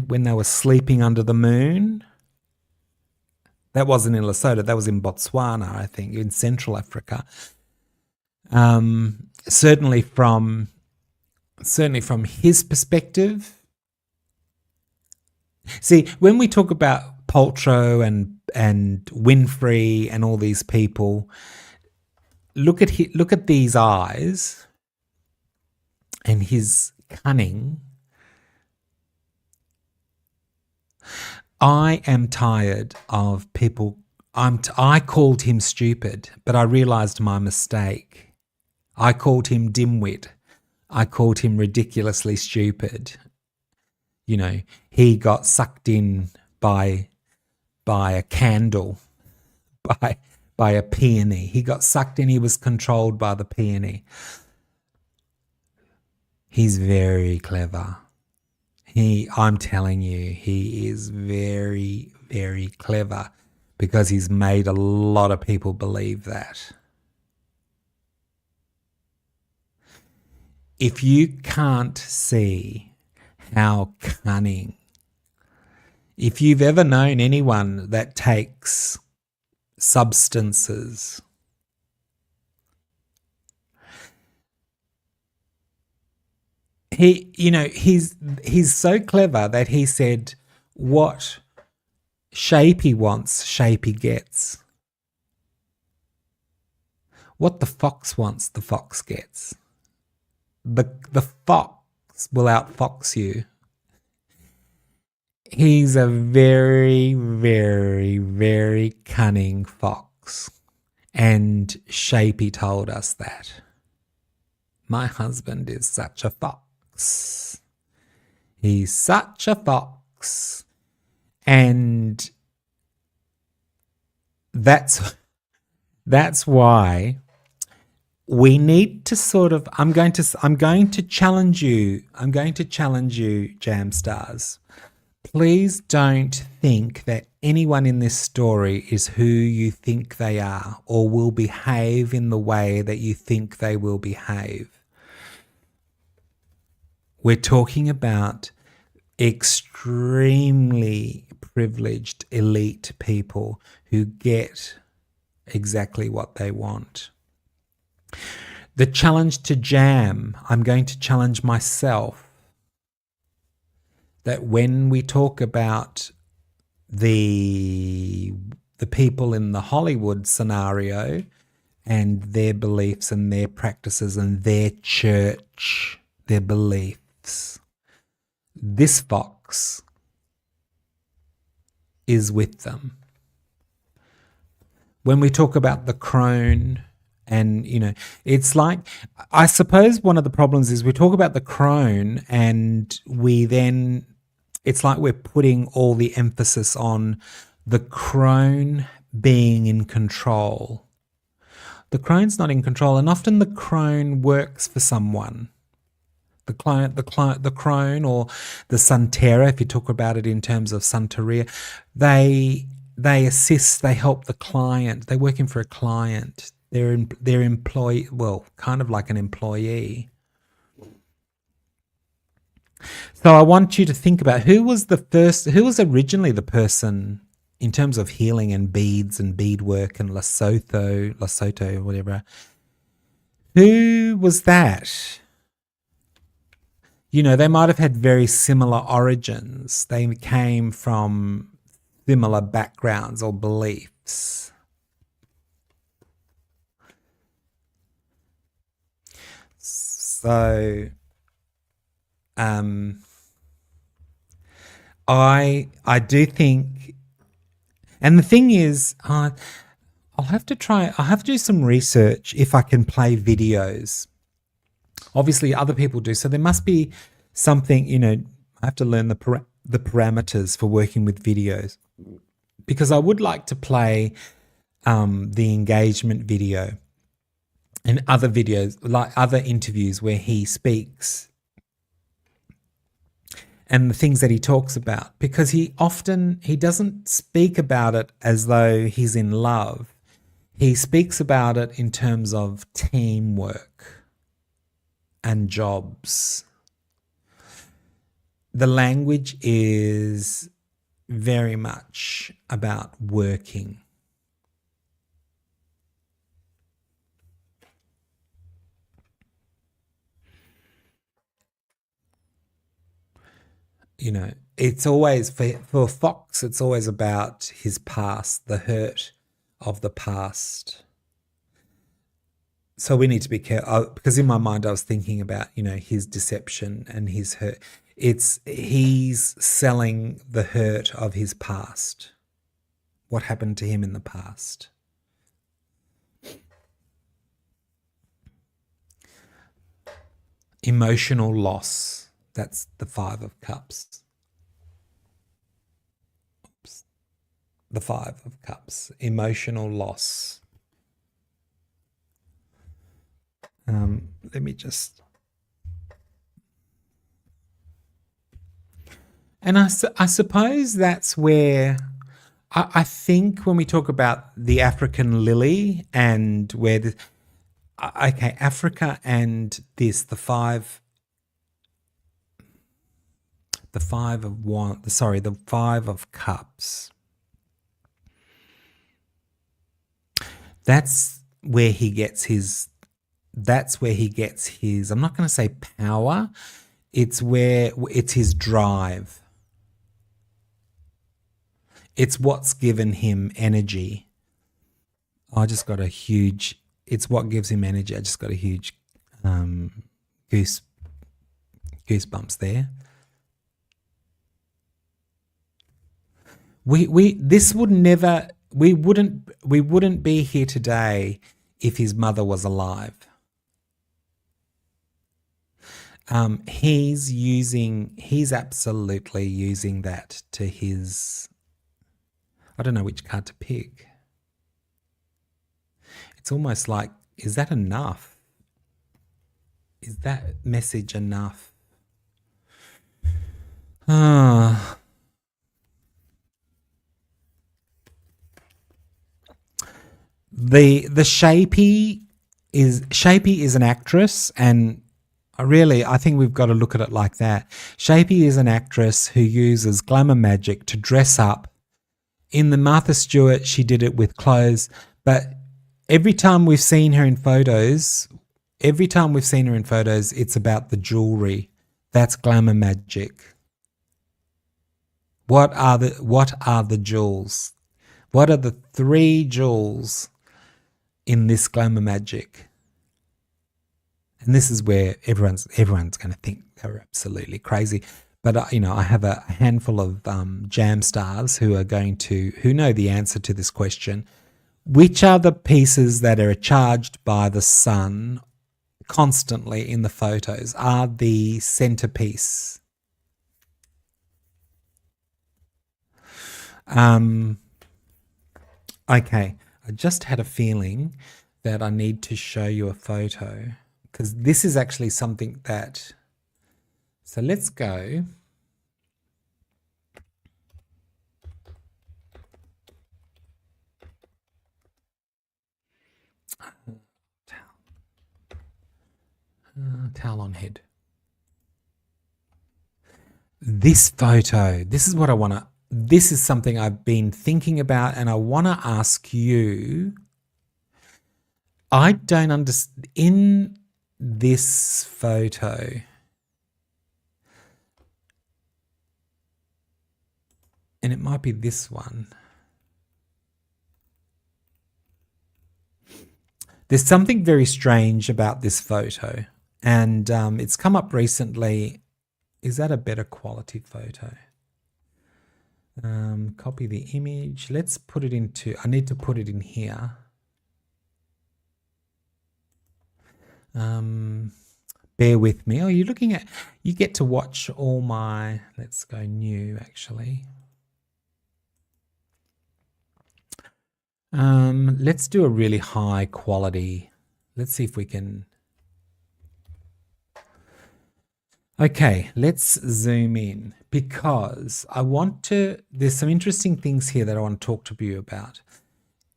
when they were sleeping under the moon. That wasn't in Lesotho. That was in Botswana, I think, in Central Africa. Certainly from his perspective. See, when we talk about Paltrow and Winfrey and all these people, look at these eyes and his cunning. I am tired of people. I called him stupid, but I realized my mistake. I called him dimwit. I called him ridiculously stupid. He got sucked in by a candle, by a peony. He got sucked in. He was controlled by the peony. He's very clever. I'm telling you, he is very, very clever because he's made a lot of people believe that. If you can't see how cunning, if you've ever known anyone that takes substances, he's so clever that he said what shape he wants, shape he gets. What the fox wants, the fox gets. The fox will outfox you. He's a very, very, very cunning fox. And Shapey told us that. My husband is such a fox. He's such a fox. And that's why we need to sort of, I'm going to challenge you, Jam Stars. Please don't think that anyone in this story is who you think they are or will behave in the way that you think they will behave. We're talking about extremely privileged elite people who get exactly what they want. The challenge to Jam, I'm going to challenge myself that when we talk about the people in the Hollywood scenario and their beliefs and their practices and their church, their beliefs, this fox is with them. When we talk about the crone, and, it's like, I suppose one of the problems is we talk about the crone and it's like we're putting all the emphasis on the crone being in control. The crone's not in control, and often the crone works for someone. The crone or the Santeria, if you talk about it in terms of Santeria, they assist, they help the client. They're working for a client. They're employee, well, kind of like an employee. So I want you to think about who was originally the person in terms of healing and beads and beadwork and Lesotho, whatever. Who was that? They might have had very similar origins. They came from similar backgrounds or beliefs. So, I do think, and the thing is, I'll have to do some research if I can play videos. Obviously, other people do, so there must be something. I have to learn the parameters for working with videos, because I would like to play the engagement video and other videos, like other interviews where he speaks and the things that he talks about, because he doesn't speak about it as though he's in love. He speaks about it in terms of teamwork and jobs. The language is very much about working. You know, it's always, for Fox, it's always about his past, the hurt of the past. So we need to be careful, because in my mind I was thinking about, you know, his deception and his hurt. He's selling the hurt of his past. What happened to him in the past? Emotional loss. That's the Five of Cups. Oops. The Five of Cups. Emotional loss. Let me just... And I suppose that's where... I think when we talk about the African lily and where the... Okay, Africa and this, the Five of Cups. That's where he gets his, I'm not going to say power, it's his drive. It's what's given him energy. It's what gives him energy. I just got a huge goosebumps there. We wouldn't be here today if his mother was alive. He's absolutely using that to his... I don't know which card to pick. It's almost like, is that enough? Is that message enough? The Shapey is an actress, and I think we've got to look at it like that. Shapey is an actress who uses glamour magic to dress up. In the Martha Stewart, she did it with clothes, but every time we've seen her in photos, it's about the jewelry. That's glamour magic. What are the jewels? What are the 3 jewels in this glamour magic? And this is where everyone's going to think they're absolutely crazy. But I have a handful of jam stars who know the answer to this question. Which are the pieces that are charged by the sun constantly in the photos? Are the centerpiece? Okay, I just had a feeling that I need to show you a photo, because this is actually something that... So let's go. Towel on head. This photo, this is what I want to... This is something I've been thinking about, and I want to ask you. I don't understand. In this photo, and it might be this one, there's something very strange about this photo, and it's come up recently. Is that a better quality photo? Copy the image. Let's put it into... I need to put it in here. Bear with me. Oh, you're looking at... You get to watch all my... Let's go new, actually. Let's do a really high quality. Let's see if we can... Okay, let's zoom in because there's some interesting things here that I want to talk to you about.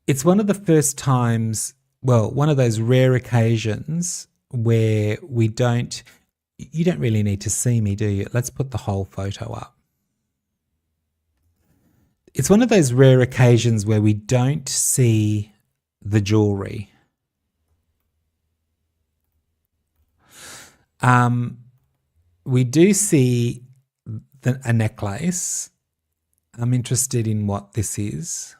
It's one of the first times, well, one of those rare occasions where you don't really need to see me, do you? Let's put the whole photo up. It's one of those rare occasions where we don't see the jewelry. We do see a necklace. I'm interested in what this is.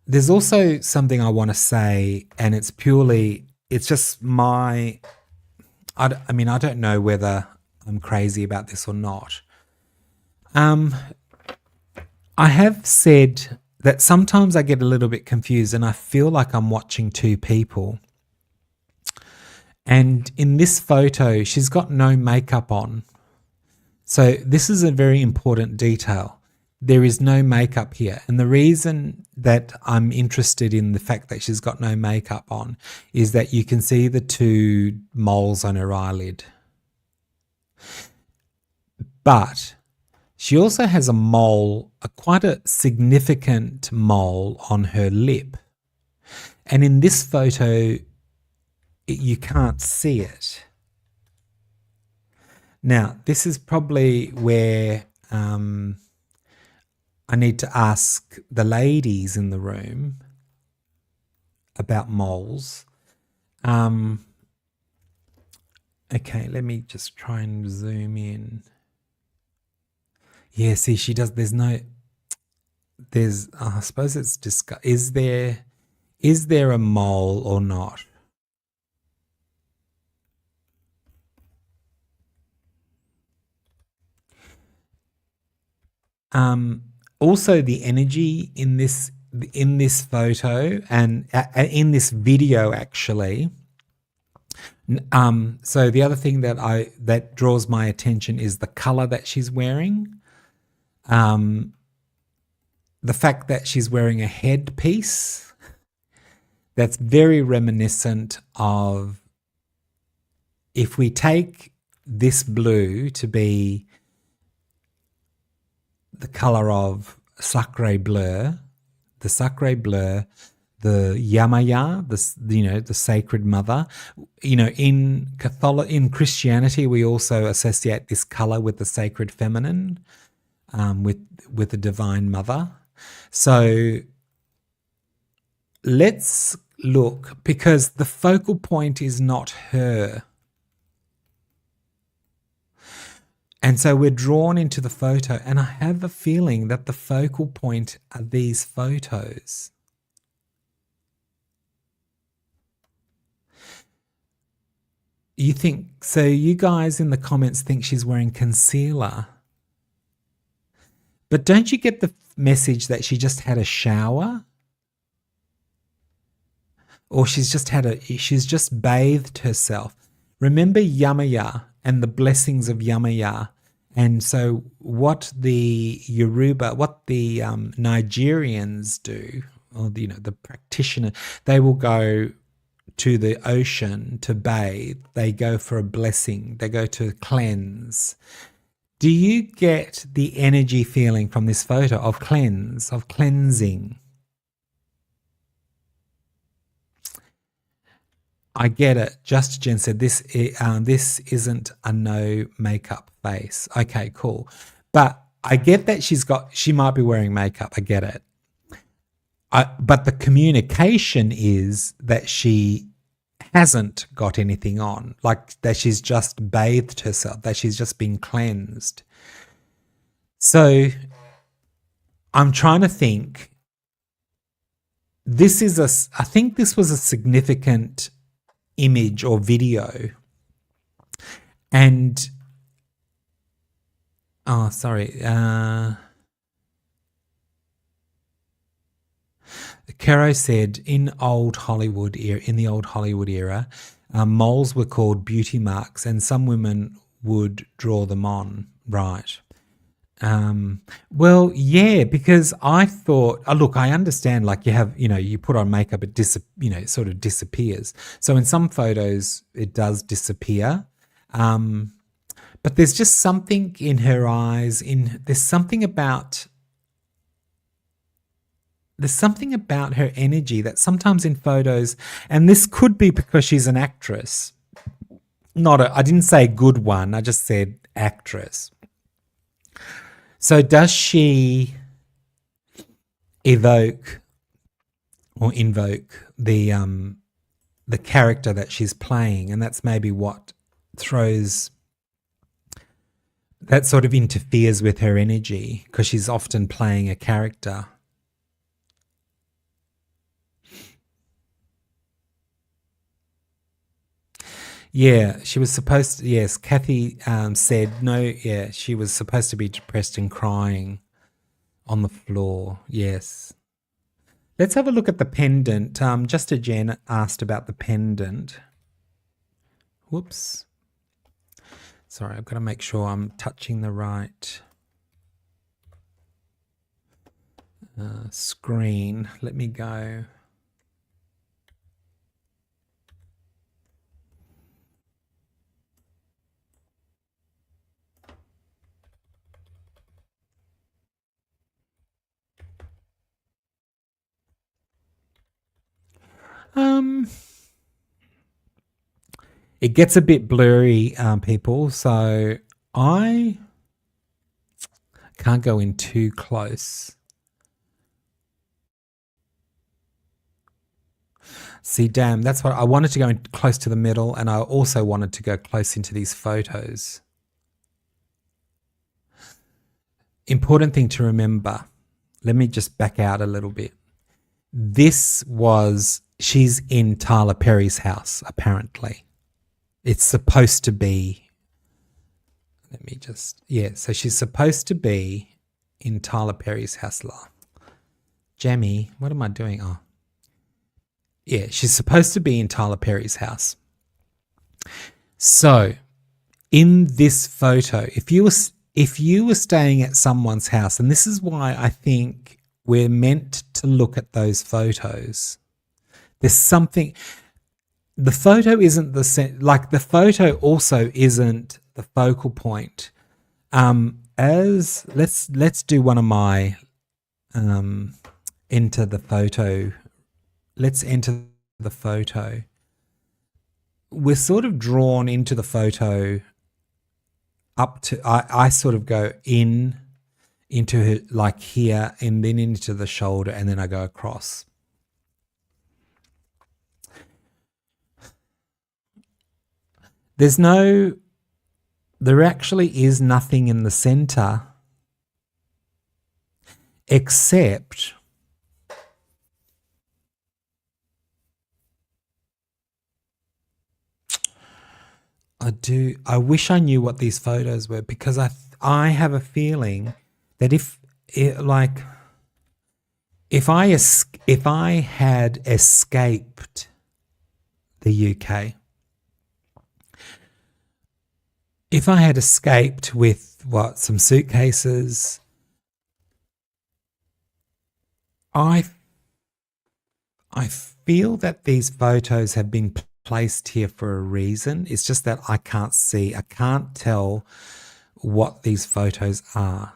There's also something I want to say, and it's just I don't know whether I'm crazy about this or not. I have said that sometimes I get a little bit confused and I feel like I'm watching two people. And in this photo, she's got no makeup on. So this is a very important detail. There is no makeup here. And the reason that I'm interested in the fact that she's got no makeup on is that you can see the two moles on her eyelid. But she also has a mole, quite a significant mole on her lip. And in this photo, you can't see it. Now, this is probably where I need to ask the ladies in the room about moles. Okay, let me just try and zoom in. Yeah, see, she does. I suppose it's is there a mole or not? Also, the energy in this photo and in this video, actually. So the other thing that draws my attention is the color that she's wearing. The fact that she's wearing a headpiece that's very reminiscent of, if we take this blue to be the color of sacre bleu, the Yamaya, the Sacred Mother. In Christianity, we also associate this color with the sacred feminine, with the Divine Mother. So let's look, because the focal point is not her. And so we're drawn into the photo, and I have a feeling that the focal point are these photos. You guys in the comments think she's wearing concealer. But don't you get the message that she just had a shower? Or she's just bathed herself. Remember Yamaya and the blessings of Yamaya. And so what the Nigerians do, or the practitioner, they will go to the ocean to bathe. They go for a blessing. They go to cleanse. Do you get the energy feeling from this photo of cleansing? I get it. Just Jen said this isn't a no makeup face. Okay, cool. But I get that she might be wearing makeup. I get it. But the communication is that she hasn't got anything on, like that she's just bathed herself, that she's just been cleansed. So I'm trying to think. I think this was a significant image or video. And Caro said in the old Hollywood era, moles were called beauty marks, and some women would draw them on. Right. Well, yeah, because I thought, look, I understand, like you have, you put on makeup, it sort of disappears. So in some photos, it does disappear. Um, but there's just something in her eyes, there's something about her energy that sometimes in photos, and this could be because she's an actress, I didn't say good one, I just said actress. So does she evoke or invoke the character that she's playing, and that's maybe what throws that sort of interferes with her energy because she's often playing a character. Yeah, she was supposed to, yes, Kathy said no, yeah, she was supposed to be depressed and crying on the floor, yes. Let's have a look at the pendant. Just a Jen asked about the pendant. Whoops. Sorry, I've got to make sure I'm touching the right screen. Let me go. It gets a bit blurry, people, so I can't go in too close. See, damn, that's what I wanted to go in close to the middle, and I also wanted to go close into these photos. Important thing to remember. Let me just back out a little bit. She's in Tyler Perry's house, apparently. It's supposed to be, so she's supposed to be in Tyler Perry's house. Jamie, what am I doing? Oh, yeah, she's supposed to be in Tyler Perry's house. So, in this photo, if you were staying at someone's house, and this is why I think we're meant to look at those photos. There's something. The photo isn't the photo also isn't the focal point. As let's do one of my enter the photo. Let's enter the photo. We're sort of drawn into the photo up to I sort of go into her, like here, and then into the shoulder, and then I go across. There actually is nothing in the center except I wish I knew what these photos were, because I have a feeling that if I had escaped the UK, if I had escaped with some suitcases, I feel that these photos have been placed here for a reason. It's just that I can't tell what these photos are.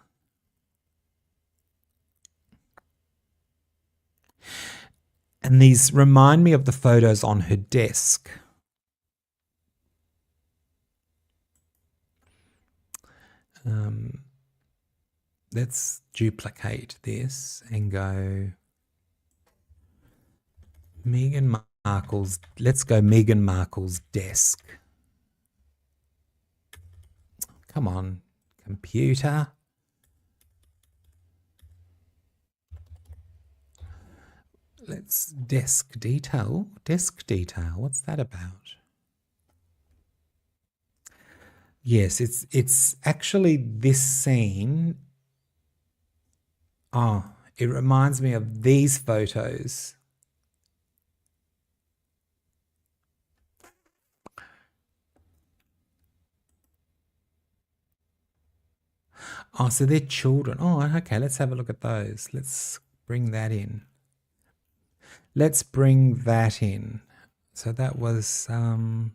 And these remind me of the photos on her desk. Let's duplicate this and go Meghan Markle's. Let's go Meghan Markle's desk. Come on, computer. Let's desk detail. Desk detail. What's that about? Yes, it's actually this scene. Oh, it reminds me of these photos. Oh, so they're children. Oh, okay. Let's have a look at those. Let's bring that in. Let's bring that in. So that was, oh,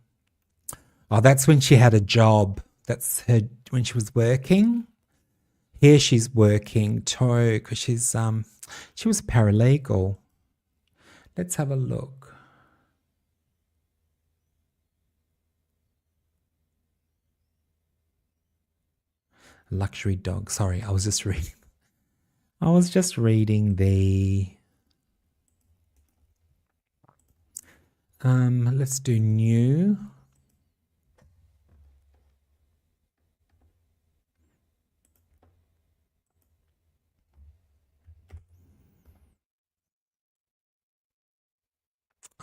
that's when she had a job. That's her when she was working. Here she's working too because she was a paralegal. Let's have a look. Luxury dog. Sorry, I was just reading. I was just reading the. Let's do new.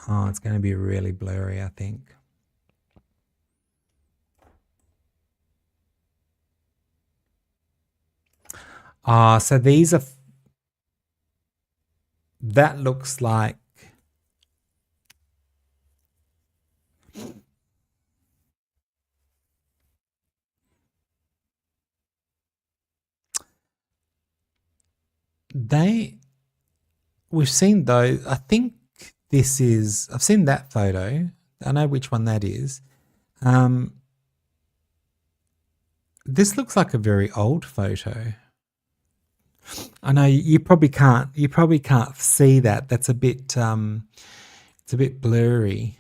Oh, it's going to be really blurry, I think. Ah, so these are. That looks like. We've seen those. I think this is. I've seen that photo. I know which one that is. This looks like a very old photo. I know you probably can't. You probably can't see that. That's a bit. It's a bit blurry.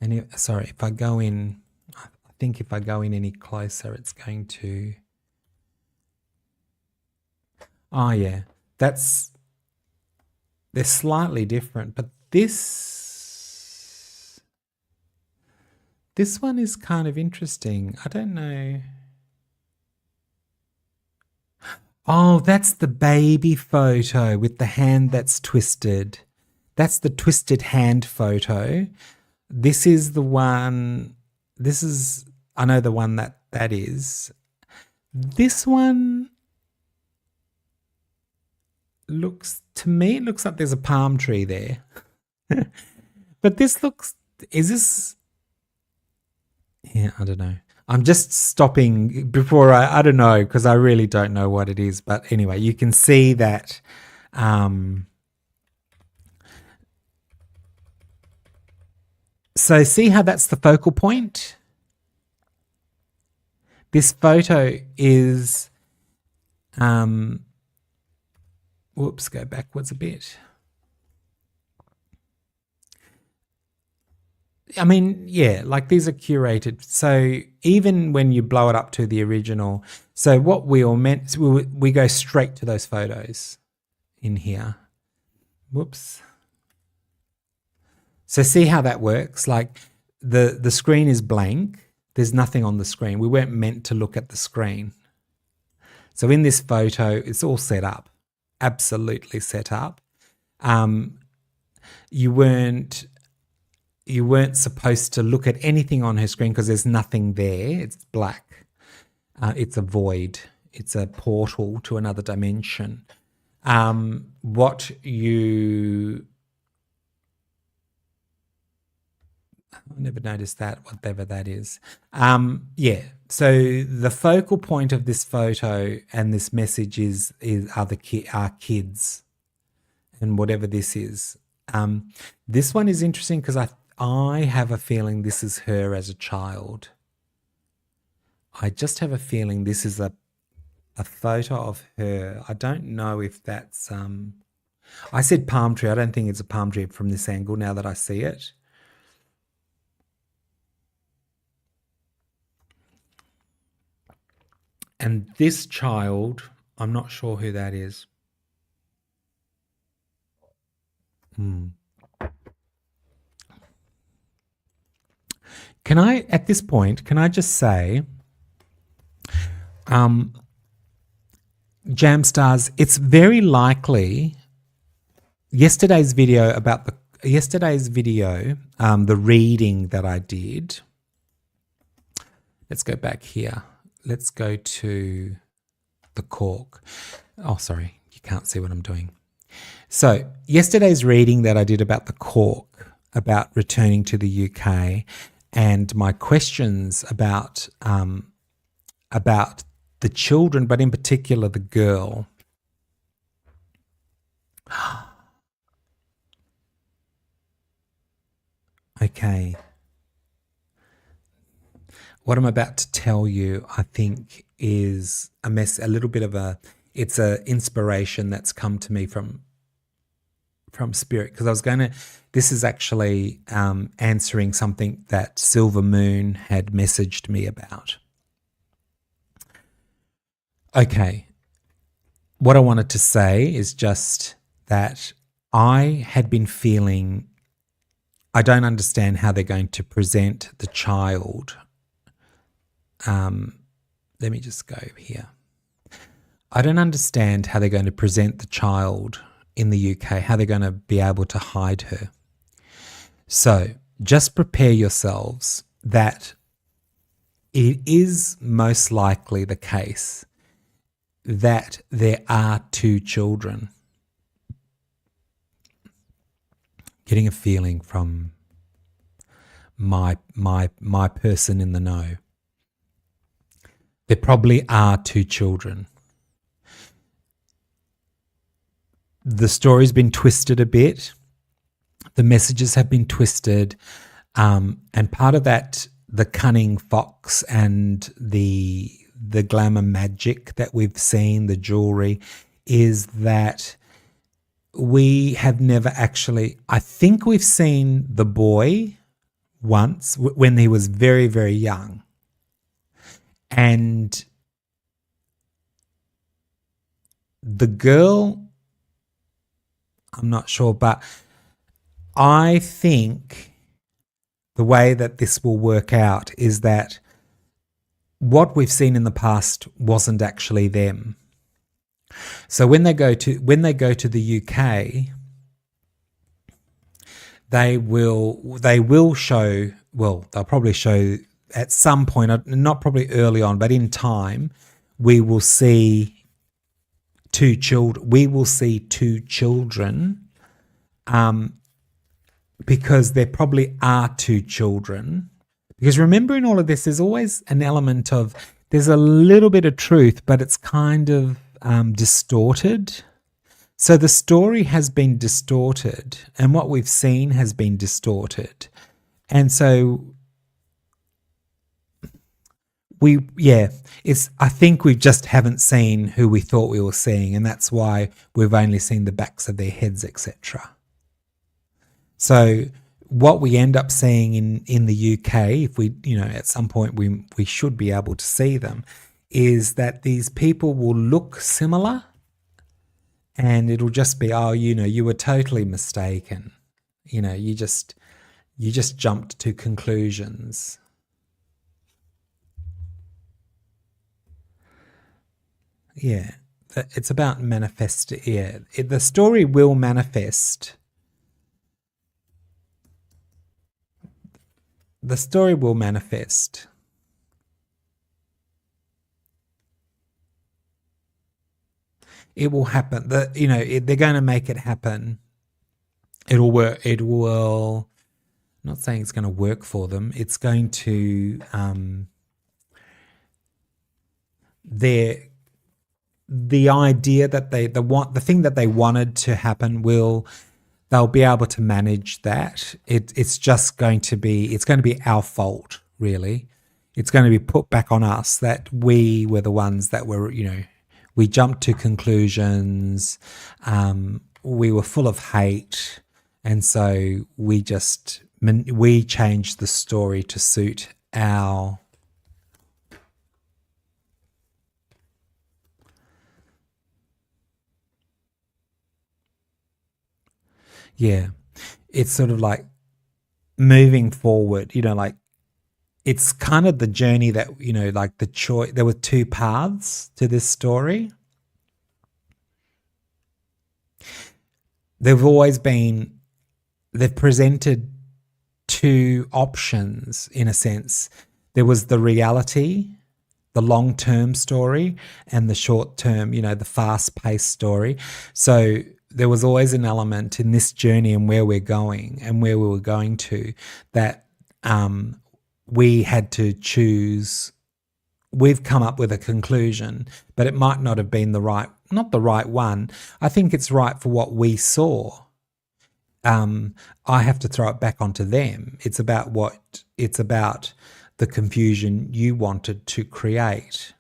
And sorry, if I go in, I think if I go in any closer, it's going to. Oh yeah, they're slightly different, but this one is kind of interesting. I don't know. Oh, that's the baby photo with the hand that's twisted. That's the twisted hand photo. This is the one. I know the one that is. This one looks, to me, it looks like there's a palm tree there. But this looks, is this, yeah, I don't know. I'm just stopping before I don't know, because I really don't know what it is. But anyway, you can see that. So see how that's the focal point? This photo is, whoops, go backwards a bit. I mean, yeah, like these are curated. So even when you blow it up to the original, so what we all meant, we go straight to those photos in here. Whoops. So see how that works? Like the screen is blank. There's nothing on the screen. We weren't meant to look at the screen. So in this photo, it's all set up, absolutely set up. You weren't supposed to look at anything on her screen because there's nothing there. It's black. It's a void. It's a portal to another dimension. What you... I never noticed that, whatever that is. Yeah, so the focal point of this photo and this message are kids, and whatever this is. This one is interesting because I have a feeling this is her as a child. I just have a feeling this is a photo of her. I don't know if that's... I said palm tree. I don't think it's a palm tree from this angle now that I see it. And this child, I'm not sure who that is. Can I, at this point, can I just say, Jamstars, it's very likely yesterday's video, the reading that I did. Let's go back here. Let's go to the cork. Oh, sorry, you can't see what I'm doing. So yesterday's reading that I did about the cork, about returning to the UK, and my questions about the children, but in particular the girl. Okay. What I'm about to tell you, I think, is a little bit of it's a inspiration that's come to me from Spirit, because I was going to, this is actually answering something that Silver Moon had messaged me about. Okay. What I wanted to say is just that I had been feeling, I don't understand how they're going to present the child. Let me just go here. I don't understand how they're going to present the child in the UK, how they're going to be able to hide her. So just prepare yourselves that it is most likely the case that there are two children. Getting a feeling from my person in the know. There probably are two children. The story's been twisted a bit. The messages have been twisted. And part of that, the cunning fox and the glamour magic that we've seen, the jewelry, is that we have never actually, I think we've seen the boy once when he was very, very young. And the girl, I'm not sure, but I think the way that this will work out is that what we've seen in the past wasn't actually them. So when they go to the UK, they will show, well, they'll probably show at some point, not probably early on, but in time, we will see two children. Because there probably are two children. Because remember, in all of this, there's always an element of, there's a little bit of truth, but it's kind of distorted. So the story has been distorted, and what we've seen has been distorted. And so I think we just haven't seen who we thought we were seeing, and that's why we've only seen the backs of their heads, etc. So what we end up seeing in the UK, if we, at some point we should be able to see them, is that these people will look similar, and it'll just be, oh, you were totally mistaken. You just jumped to conclusions. Yeah, it's about manifest. Yeah, the story will manifest. The story will manifest. It will happen. They're going to make it happen. It'll work. It will. I'm not saying it's going to work for them. It's going to. The idea that the thing that they wanted to happen they'll be able to manage that. It's going to be our fault, really. It's going to be put back on us that we were the ones that were, we jumped to conclusions. We were full of hate. And so we changed the story to suit our. Yeah, it's sort of like moving forward, like it's kind of the journey that, like the choice. There were two paths to this story. They've presented two options in a sense. There was the reality, the long-term story, and the short-term, the fast-paced story. So there was always an element in this journey and where we're going and where we were going to that we had to choose. We've come up with a conclusion, but it might not have been not the right one. I think it's right for what we saw. I have to throw it back onto them. It's about the confusion you wanted to create.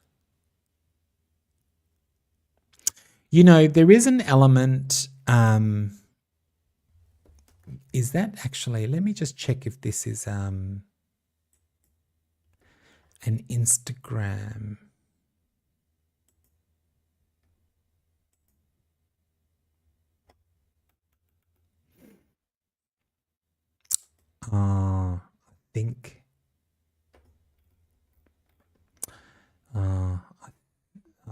You know, there is an element, is that actually, let me just check if this is an Instagram.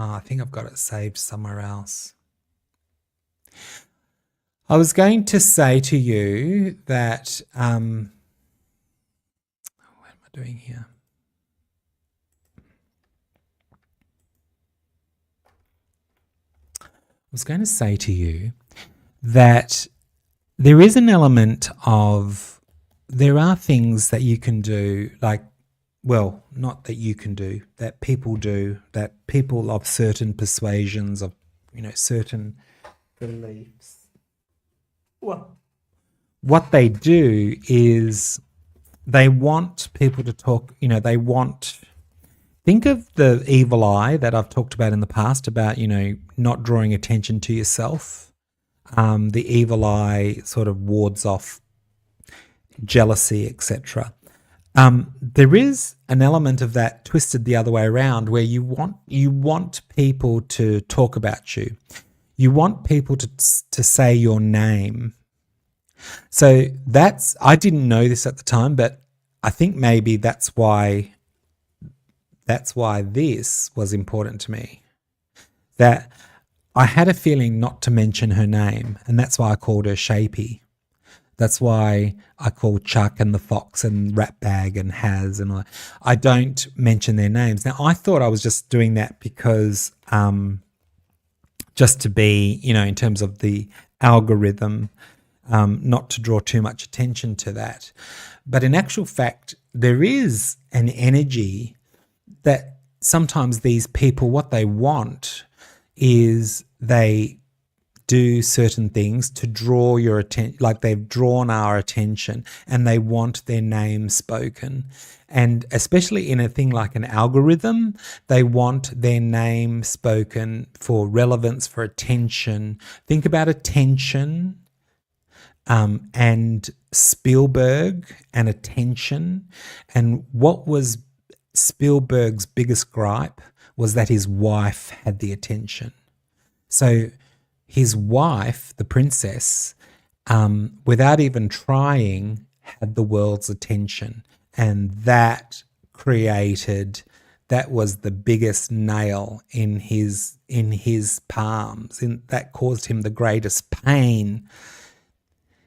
I think I've got it saved somewhere else. I was going to say to you that, what am I doing here? I was going to say to you that there is an element of, there are things that you can do, like, well, not that you can do, that people do, that people of certain persuasions, of, you know, certain beliefs. Well, what they do is they want people to talk, you know, think of the evil eye that I've talked about in the past about, you know, not drawing attention to yourself. The evil eye sort of wards off jealousy, etc. There is an element of that twisted the other way around, where you want people to talk about you. You want people to say your name. So I didn't know this at the time, but I think maybe that's why this was important to me. That I had a feeling not to mention her name, and that's why I called her Shapey. That's why I call Chuck and the Fox and Ratbag and Haz and all that. I don't mention their names. Now, I thought I was just doing that because just to be, you know, in terms of the algorithm, not to draw too much attention to that. But in actual fact, there is an energy that sometimes these people, what they want is they do certain things to draw your attention, like they've drawn our attention, and they want their name spoken. And especially in a thing like an algorithm, they want their name spoken for relevance, for attention. Think about attention and Spielberg and attention. And what was Spielberg's biggest gripe was that his wife had the attention. So his wife, the princess, without even trying, had the world's attention. And that was the biggest nail in his palms. That caused him the greatest pain.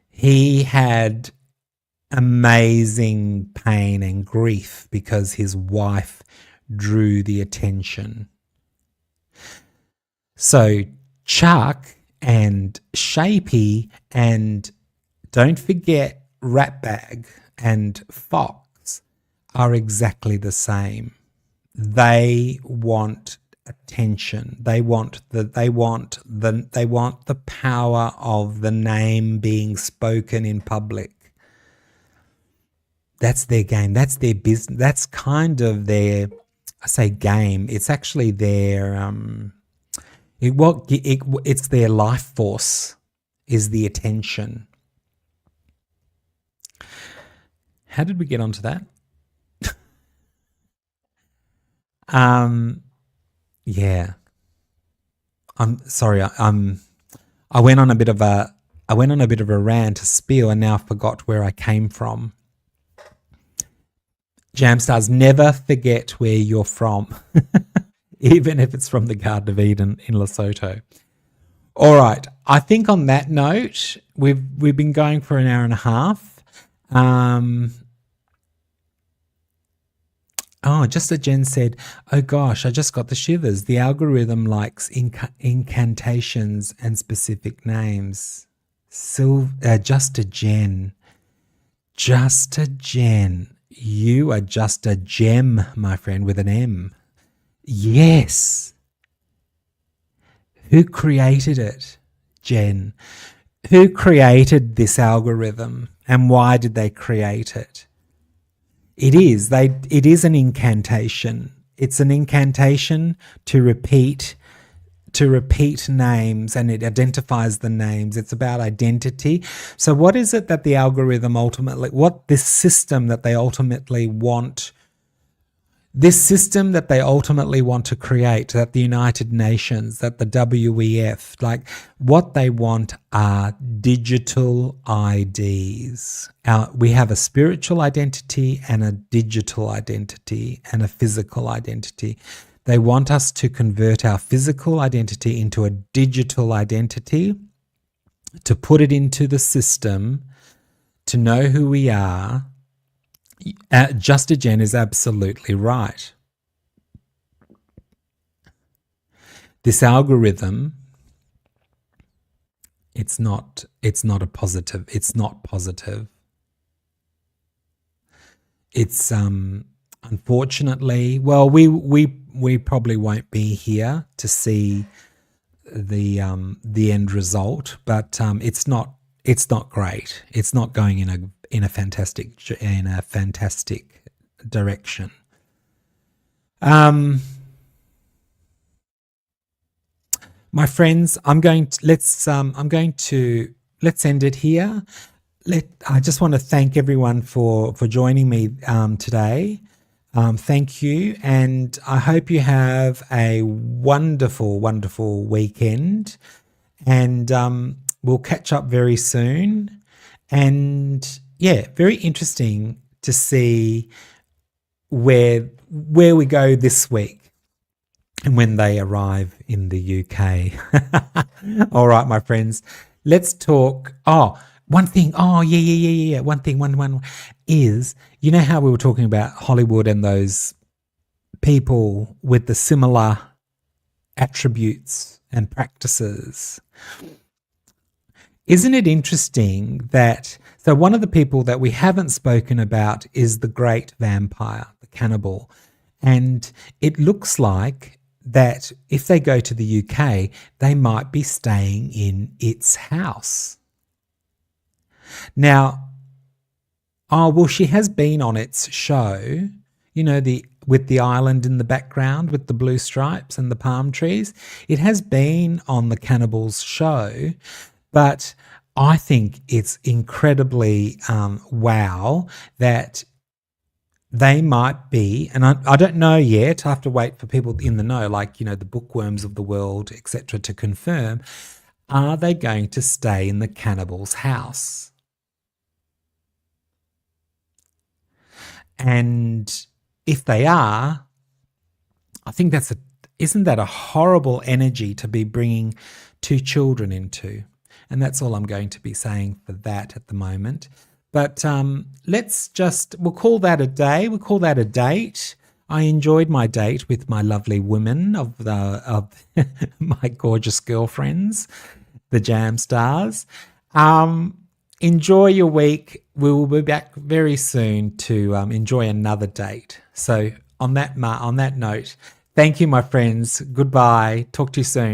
He had amazing pain and grief because his wife drew the attention. So Chuck and Shapey, and don't forget Ratbag and Fox, are exactly the same. They want attention. They want the power of the name being spoken in public. That's their game. That's their business. That's kind of their, I say game. It's actually their it's their life force, is the attention. How did we get onto that? Yeah. I'm sorry. I went on a bit of a rant, a spiel, and now I forgot where I came from. Jamstars, never forget where you're from, even if it's from the Garden of Eden in Lesotho. All right. I think on that note, we've been going for an hour and a half. Just as Jen said, oh gosh, I just got the shivers. The algorithm likes incantations and specific names. Just a Jen. You are just a gem, my friend, with an M. Yes. Who created it, Jen? Who created this algorithm and why did they create it? It is an incantation. It's an incantation to repeat names, and it identifies the names. It's about identity. So what is it that the algorithm ultimately, what this system that they ultimately want to create, that the United Nations, that the WEF, like what they want are digital IDs. We have a spiritual identity and a digital identity and a physical identity. They want us to convert our physical identity into a digital identity, to put it into the system, to know who we are. Justa Jen is absolutely right. This algorithm, it's not a positive. It's not positive. It's unfortunately, well, we probably won't be here to see the end result, but it's not great. It's not going in a fantastic direction. My friends, let's end it here. I just want to thank everyone for joining me today. Thank you, and I hope you have a wonderful, wonderful weekend, and we'll catch up very soon. And yeah, very interesting to see where we go this week and when they arrive in the UK. All right, my friends, let's talk. One thing. Yeah. One is, you know how we were talking about Hollywood and those people with the similar attributes and practices. Isn't it interesting that, so one of the people that we haven't spoken about is the great vampire, the cannibal. And it looks like that if they go to the UK, they might be staying in its house. Now, she has been on its show, with the island in the background with the blue stripes and the palm trees. It has been on the cannibal's show, but I think it's incredibly wow that they might be, and I don't know yet, I have to wait for people in the know, like, the bookworms of the world, etc., to confirm, are they going to stay in the cannibal's house? And if they are, I think isn't that a horrible energy to be bringing two children into? And that's all I'm going to be saying for that at the moment. But we'll call that a day. We'll call that a date. I enjoyed my date with my lovely women of my gorgeous girlfriends, the Jam Stars. Enjoy your week. We will be back very soon to enjoy another date. So on that note, thank you, my friends. Goodbye. Talk to you soon.